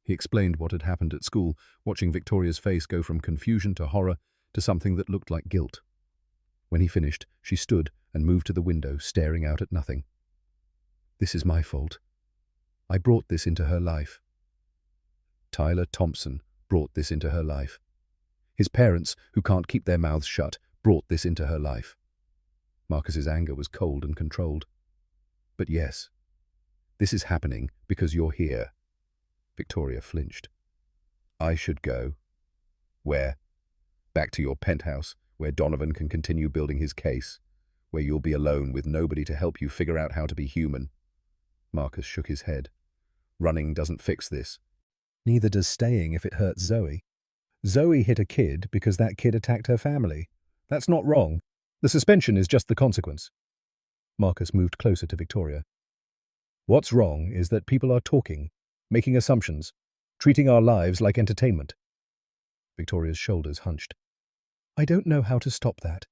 He explained what had happened at school, watching Victoria's face go from confusion to horror to something that looked like guilt. When he finished, she stood and moved to the window, staring out at nothing. This is my fault. I brought this into her life. Tyler Thompson brought this into her life. His parents, who can't keep their mouths shut, brought this into her life. Marcus's anger was cold and controlled. But yes, This is happening because you're here. Victoria flinched. I should go. Where? Back to your penthouse, where Donovan can continue building his case, where you'll be alone with nobody to help you figure out how to be human. Marcus shook his head. Running doesn't fix this. Neither does staying if it hurts Zoe. Zoe hit a kid because that kid attacked her family. That's not wrong. The suspension is just the consequence. Marcus moved closer to Victoria. What's wrong is that people are talking, making assumptions, treating our lives like entertainment. Victoria's shoulders hunched. I don't know how to stop that.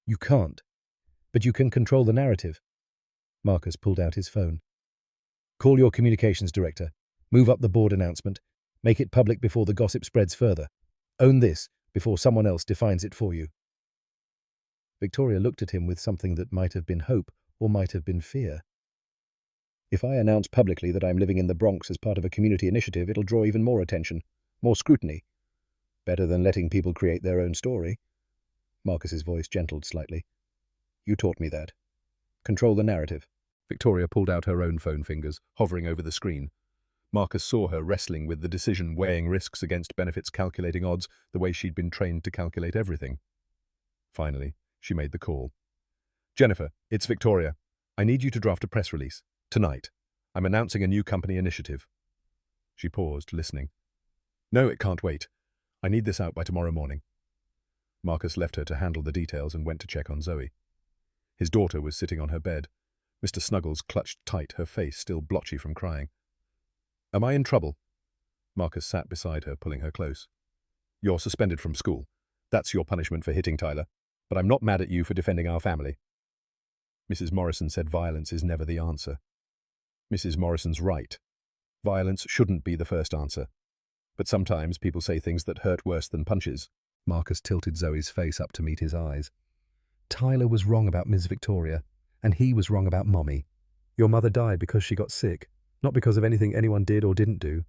You can't, but you can control the narrative. Marcus pulled out his phone. Call your communications director. Move up the board announcement. Make it public before the gossip spreads further. Own this before someone else defines it for you. Victoria looked at him with something that might have been hope or might have been fear. If I announce publicly that I'm living in the Bronx as part of a community initiative, it'll draw even more attention, more scrutiny. Better than letting people create their own story. Marcus's voice gentled slightly. You taught me that. Control the narrative. Victoria pulled out her own phone fingers, hovering over the screen. Marcus saw her wrestling with the decision, weighing risks against benefits, calculating odds, the way she'd been trained to calculate everything. Finally, she made the call. Jennifer, it's Victoria. I need you to draft a press release. Tonight. I'm announcing a new company initiative. She paused, listening. No, it can't wait. I need this out by tomorrow morning. Marcus left her to handle the details and went to check on Zoe. His daughter was sitting on her bed. Mr. Snuggles clutched tight, her face still blotchy from crying. Am I in trouble? Marcus sat beside her, pulling her close. You're suspended from school. That's your punishment for hitting Tyler. But I'm not mad at you for defending our family. Mrs. Morrison said violence is never the answer. Mrs. Morrison's right. Violence shouldn't be the first answer. But sometimes people say things that hurt worse than punches. Marcus tilted Zoe's face up to meet his eyes. Tyler was wrong about Ms. Victoria, and he was wrong about Mommy. Your mother died because she got sick, not because of anything anyone did or didn't do.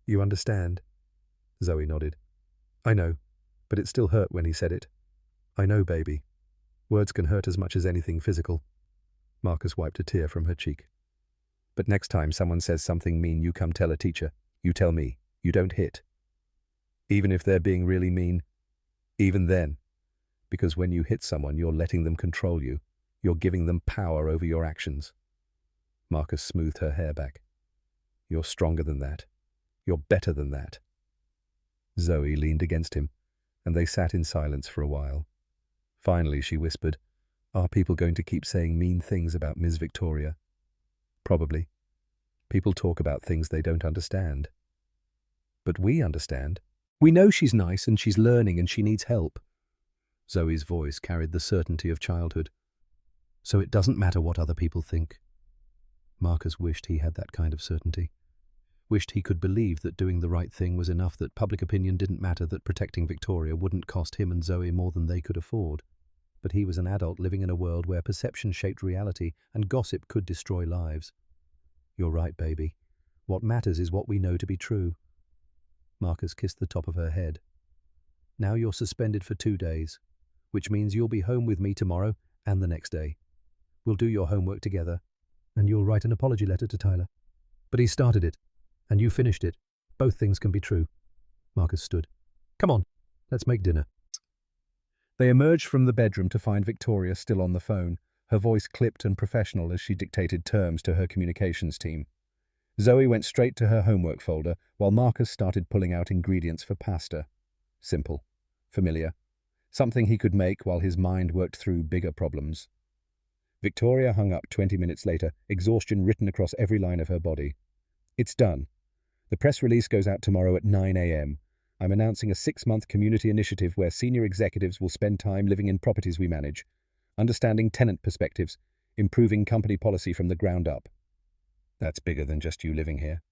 You understand? Zoe nodded. I know, but it still hurt when he said it. I know, baby. Words can hurt as much as anything physical. Marcus wiped a tear from her cheek. But next time someone says something mean, you come tell a teacher. You tell me. You don't hit. Even if they're being really mean. Even then. Because when you hit someone, you're letting them control you. You're giving them power over your actions. Marcus smoothed her hair back. You're stronger than that. You're better than that. Zoe leaned against him, and they sat in silence for a while. Finally, she whispered, Are people going to keep saying mean things about Ms. Victoria? Probably. People talk about things they don't understand. But we understand. We know she's nice and she's learning and she needs help. Zoe's voice carried the certainty of childhood. So it doesn't matter what other people think. Marcus wished he had that kind of certainty. Wished he could believe that doing the right thing was enough, that public opinion didn't matter, that protecting Victoria wouldn't cost him and Zoe more than they could afford. But he was an adult living in a world where perception shaped reality and gossip could destroy lives. You're right, baby. What matters is what we know to be true. Marcus kissed the top of her head. Now you're suspended for 2 days, which means you'll be home with me tomorrow and the next day. We'll do your homework together, and you'll write an apology letter to Tyler. But he started it, and you finished it. Both things can be true. Marcus stood. Come on, let's make dinner. They emerged from the bedroom to find Victoria still on the phone, her voice clipped and professional as she dictated terms to her communications team. Zoe went straight to her homework folder, while Marcus started pulling out ingredients for pasta. Simple. Familiar. Something he could make while his mind worked through bigger problems. Victoria hung up 20 minutes later, exhaustion written across every line of her body. It's done. The press release goes out tomorrow at 9 a.m. I'm announcing a 6-month community initiative where senior executives will spend time living in properties we manage, understanding tenant perspectives, improving company policy from the ground up. That's bigger than just you living here.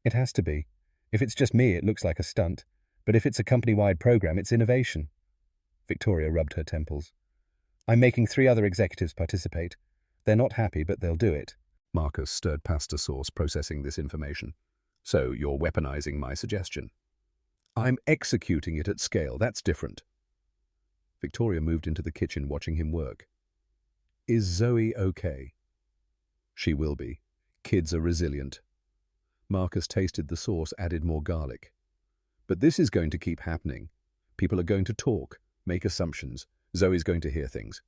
It has to be. If it's just me, it looks like a stunt. But if it's a company-wide program, it's innovation. Victoria rubbed her temples. I'm making 3 other executives participate. They're not happy, but they'll do it. Marcus stirred pasta sauce, processing this information. So you're weaponizing my suggestion. I'm executing it at scale. That's different. Victoria moved into the kitchen, watching him work. Is Zoe okay? She will be. Kids are resilient. Marcus tasted the sauce, added more garlic. But this is going to keep happening. People are going to talk, make assumptions. Zoe's going to hear things.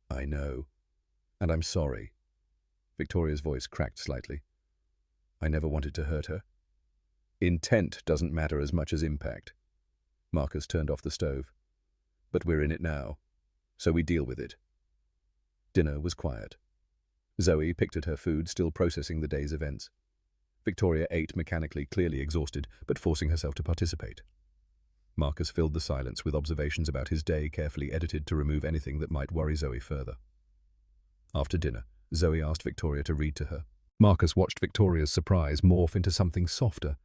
I know. And I'm sorry. Victoria's voice cracked slightly. I never wanted to hurt her. Intent doesn't matter as much as impact. Marcus turned off the stove. But we're in it now, so we deal with it. Dinner was quiet. Zoe picked at her food, still processing the day's events. Victoria ate mechanically, clearly exhausted, but forcing herself to participate. Marcus filled the silence with observations about his day, carefully edited to remove anything that might worry Zoe further. After dinner, Zoe asked Victoria to read to her. Marcus watched Victoria's surprise morph into something softer,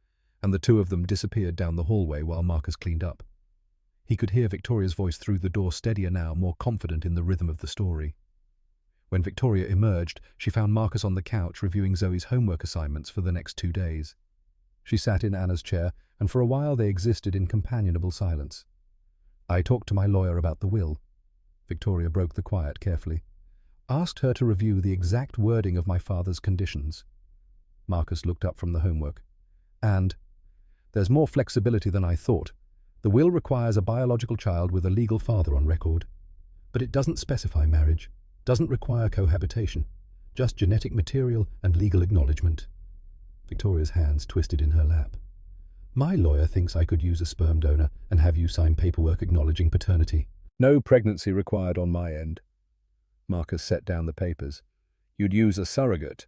and the two of them disappeared down the hallway while Marcus cleaned up. He could hear Victoria's voice through the door, steadier now, more confident in the rhythm of the story. When Victoria emerged, she found Marcus on the couch reviewing Zoe's homework assignments for the next 2 days. She sat in Anna's chair, and for a while they existed in companionable silence. I talked to my lawyer about the will. Victoria broke the quiet carefully. Asked her to review the exact wording of my father's conditions. Marcus looked up from the homework. And there's more flexibility than I thought. The will requires a biological child with a legal father on record. But it doesn't specify marriage, doesn't require cohabitation, just genetic material and legal acknowledgement. Victoria's hands twisted in her lap. My lawyer thinks I could use a sperm donor and have you sign paperwork acknowledging paternity. No pregnancy required on my end. Marcus set down the papers. You'd use a surrogate,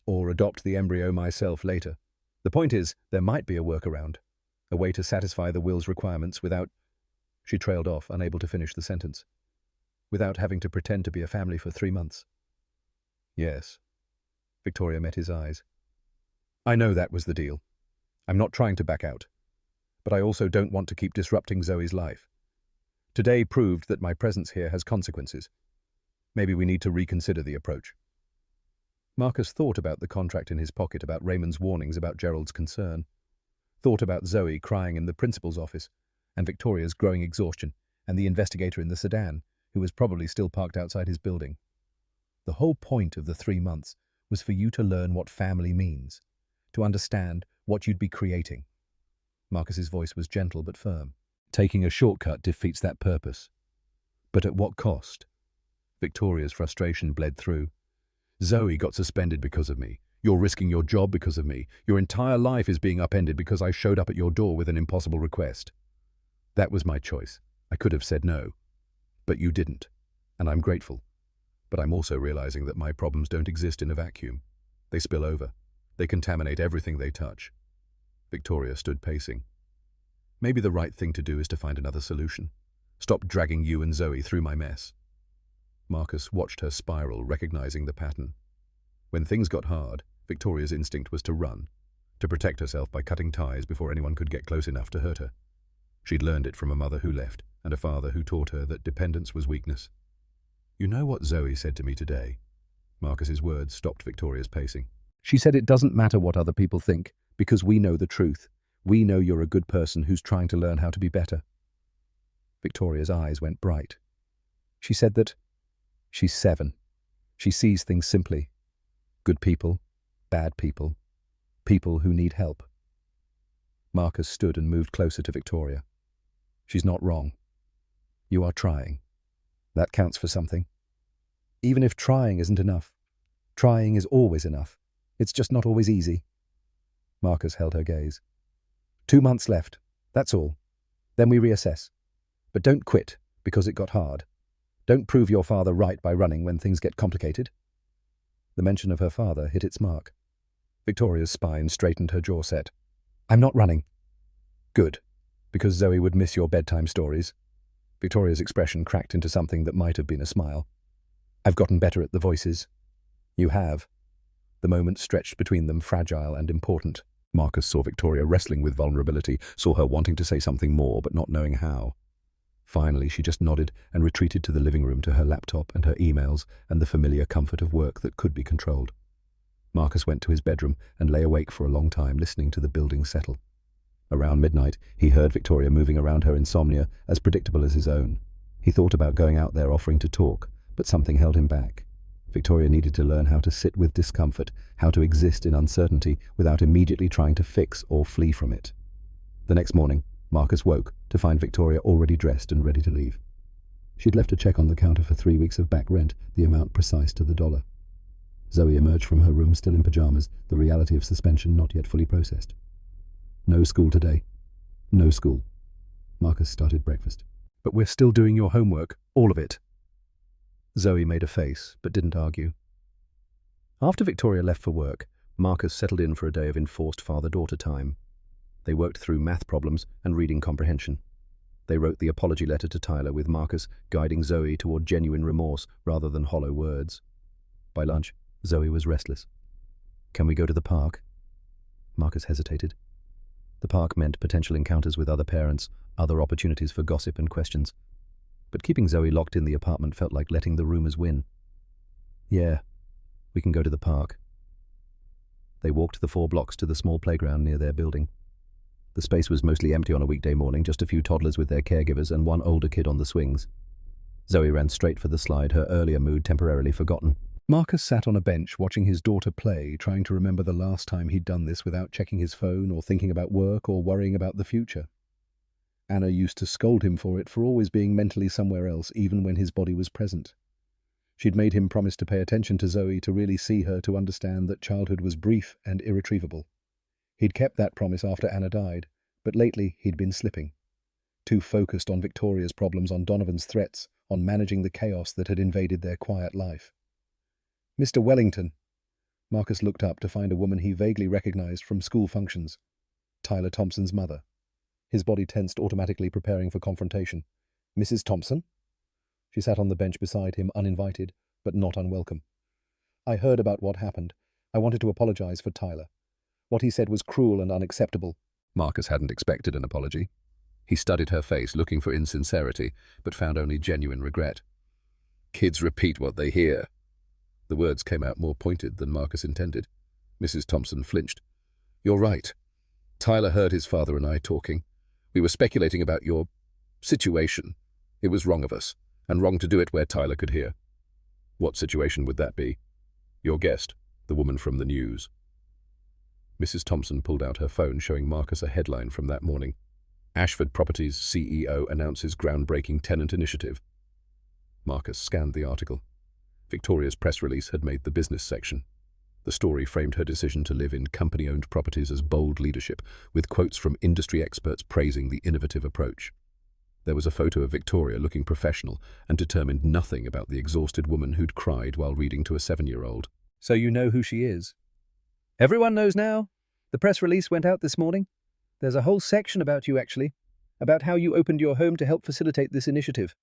or adopt the embryo myself later. The point is, there might be a workaround, a way to satisfy the will's requirements without... She trailed off, unable to finish the sentence. Without having to pretend to be a family for 3 months. Yes. Victoria met his eyes. I know that was the deal. I'm not trying to back out. But I also don't want to keep disrupting Zoe's life. Today proved that my presence here has consequences. Maybe we need to reconsider the approach. Marcus thought about the contract in his pocket, about Raymond's warnings, about Gerald's concern. Thought about Zoe crying in the principal's office, and Victoria's growing exhaustion, and the investigator in the sedan, who was probably still parked outside his building. The whole point of the 3 months was for you to learn what family means, to understand what you'd be creating. Marcus's voice was gentle but firm. Taking a shortcut defeats that purpose. But at what cost? Victoria's frustration bled through. Zoe got suspended because of me. You're risking your job because of me. Your entire life is being upended because I showed up at your door with an impossible request. That was my choice. I could have said no. But you didn't. And I'm grateful. But I'm also realizing that my problems don't exist in a vacuum. They spill over. They contaminate everything they touch. Victoria stood pacing. Maybe the right thing to do is to find another solution. Stop dragging you and Zoe through my mess. Marcus watched her spiral, recognizing the pattern. When things got hard, Victoria's instinct was to run, to protect herself by cutting ties before anyone could get close enough to hurt her. She'd learned it from a mother who left, and a father who taught her that dependence was weakness. You know what Zoe said to me today? Marcus's words stopped Victoria's pacing. She said it doesn't matter what other people think, because we know the truth. We know you're a good person who's trying to learn how to be better. Victoria's eyes went bright. She said that she's 7. She sees things simply. Good people, bad people, people who need help. Marcus stood and moved closer to Victoria. She's not wrong. You are trying. That counts for something. Even if trying isn't enough. Trying is always enough. It's just not always easy. Marcus held her gaze. 2 months left. That's all. Then we reassess. But don't quit because it got hard. Don't prove your father right by running when things get complicated. The mention of her father hit its mark. Victoria's spine straightened, her jaw set. I'm not running. Good. Because Zoe would miss your bedtime stories. Victoria's expression cracked into something that might have been a smile. I've gotten better at the voices. You have. The moment stretched between them, fragile and important. Marcus saw Victoria wrestling with vulnerability, saw her wanting to say something more but not knowing how. Finally, she just nodded and retreated to the living room, to her laptop and her emails and the familiar comfort of work that could be controlled. Marcus went to his bedroom and lay awake for a long time, listening to the building settle. Around midnight, he heard Victoria moving around, her insomnia as predictable as his own. He thought about going out there offering to talk, but something held him back. Victoria needed to learn how to sit with discomfort, how to exist in uncertainty without immediately trying to fix or flee from it. The next morning, Marcus woke to find Victoria already dressed and ready to leave. She'd left a check on the counter for 3 weeks of back rent, the amount precise to the dollar. Zoe emerged from her room still in pajamas, the reality of suspension not yet fully processed. No school today. No school. Marcus started breakfast. But we're still doing your homework, all of it. Zoe made a face, but didn't argue. After Victoria left for work, Marcus settled in for a day of enforced father-daughter time. They worked through math problems and reading comprehension. They wrote the apology letter to Tyler, with Marcus guiding Zoe toward genuine remorse rather than hollow words. By lunch, Zoe was restless. "Can we go to the park?" Marcus hesitated. The park meant potential encounters with other parents, other opportunities for gossip and questions. But keeping Zoe locked in the apartment felt like letting the rumors win. "Yeah, we can go to the park." They walked the 4 blocks to the small playground near their building. The space was mostly empty on a weekday morning, just a few toddlers with their caregivers and one older kid on the swings. Zoe ran straight for the slide, her earlier mood temporarily forgotten. Marcus sat on a bench watching his daughter play, trying to remember the last time he'd done this without checking his phone or thinking about work or worrying about the future. Anna used to scold him for it, for always being mentally somewhere else, even when his body was present. She'd made him promise to pay attention to Zoe, to really see her, to understand that childhood was brief and irretrievable. He'd kept that promise after Anna died, but lately he'd been slipping. Too focused on Victoria's problems, on Donovan's threats, on managing the chaos that had invaded their quiet life. "Mr. Wellington." Marcus looked up to find a woman he vaguely recognized from school functions. Tyler Thompson's mother. His body tensed, automatically preparing for confrontation. "Mrs. Thompson?" She sat on the bench beside him, uninvited, but not unwelcome. "I heard about what happened. I wanted to apologize for Tyler. What he said was cruel and unacceptable." Marcus hadn't expected an apology. He studied her face, looking for insincerity, but found only genuine regret. "Kids repeat what they hear." The words came out more pointed than Marcus intended. Mrs. Thompson flinched. "You're right. Tyler heard his father and I talking. We were speculating about your situation. It was wrong of us, and wrong to do it where Tyler could hear." "What situation would that be?" "Your guest, the woman from the news." Mrs. Thompson pulled out her phone, showing Marcus a headline from that morning. "Ashford Properties CEO announces groundbreaking tenant initiative." Marcus scanned the article. Victoria's press release had made the business section. The story framed her decision to live in company-owned properties as bold leadership, with quotes from industry experts praising the innovative approach. There was a photo of Victoria looking professional and determined nothing about the exhausted woman who'd cried while reading to a 7-year-old. "So you know who she is?" "Everyone knows now. The press release went out this morning. There's a whole section about you, actually, about how you opened your home to help facilitate this initiative."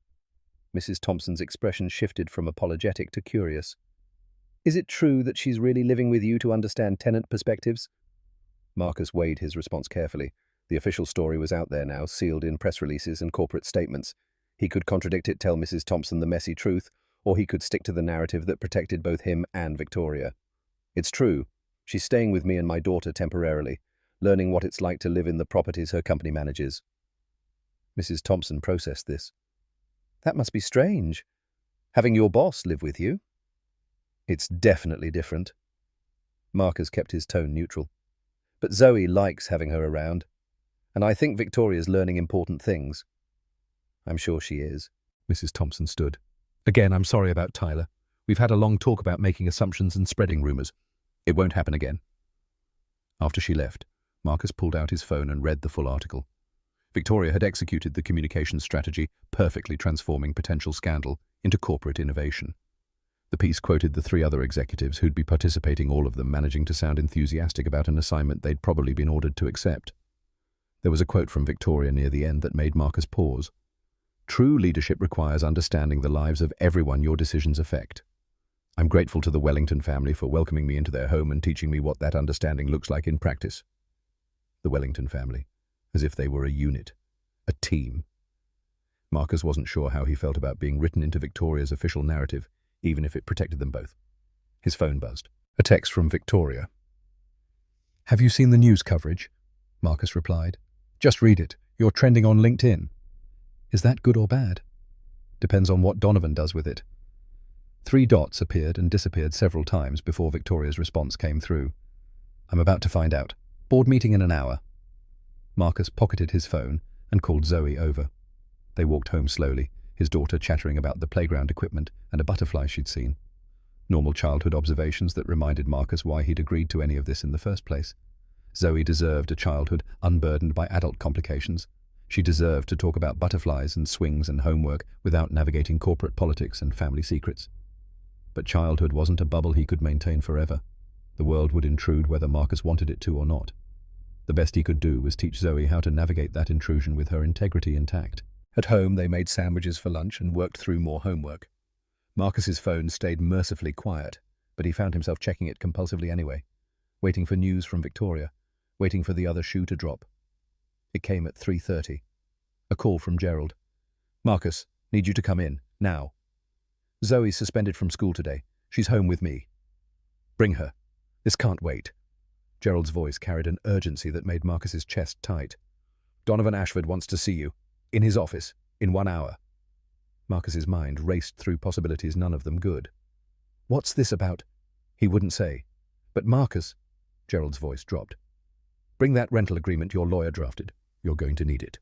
Mrs. Thompson's expression shifted from apologetic to curious. "Is it true that she's really living with you to understand tenant perspectives?" Marcus weighed his response carefully. The official story was out there now, sealed in press releases and corporate statements. He could contradict it, tell Mrs. Thompson the messy truth, or he could stick to the narrative that protected both him and Victoria. "It's true. She's staying with me and my daughter temporarily, learning what it's like to live in the properties her company manages." Mrs. Thompson processed this. "That must be strange, having your boss live with you." "It's definitely different." Marcus kept his tone neutral. "But Zoe likes having her around, and I think Victoria's learning important things." "I'm sure she is." Mrs. Thompson stood. "Again, I'm sorry about Tyler. We've had a long talk about making assumptions and spreading rumors. It won't happen again." After she left, Marcus pulled out his phone and read the full article. Victoria had executed the communications strategy, perfectly transforming potential scandal into corporate innovation. The piece quoted the 3 other executives who'd be participating, all of them managing to sound enthusiastic about an assignment they'd probably been ordered to accept. There was a quote from Victoria near the end that made Marcus pause. "True leadership requires understanding the lives of everyone your decisions affect. I'm grateful to the Wellington family for welcoming me into their home and teaching me what that understanding looks like in practice." The Wellington family, as if they were a unit, a team. Marcus wasn't sure how he felt about being written into Victoria's official narrative, even if it protected them both. His phone buzzed. A text from Victoria. "Have you seen the news coverage?" Marcus replied. "Just read it. You're trending on LinkedIn." "Is that good or bad?" "Depends on what Donovan does with it." Three dots appeared and disappeared several times before Victoria's response came through. I'm about to find out. Board meeting in an hour. Marcus pocketed his phone and called Zoe over. They walked home slowly, his daughter chattering about the playground equipment and a butterfly she'd seen. Normal childhood observations that reminded Marcus why he'd agreed to any of this in the first place. Zoe deserved a childhood unburdened by adult complications. She deserved to talk about butterflies and swings and homework without navigating corporate politics and family secrets. But childhood wasn't a bubble he could maintain forever. The world would intrude whether Marcus wanted it to or not. The best he could do was teach Zoe how to navigate that intrusion with her integrity intact. At home, they made sandwiches for lunch and worked through more homework. Marcus's phone stayed mercifully quiet, but he found himself checking it compulsively anyway, waiting for news from Victoria, waiting for the other shoe to drop. It came at 3:30. A call from Gerald. Marcus, need you to come in, now. Zoe's suspended from school today. She's home with me. Bring her. This can't wait. Gerald's voice carried an urgency that made Marcus's chest tight. Donovan Ashford wants to see you. In his office. In 1 hour. Marcus's mind raced through possibilities, none of them good. What's this about? He wouldn't say. But Marcus, Gerald's voice dropped. Bring that rental agreement your lawyer drafted. You're going to need it.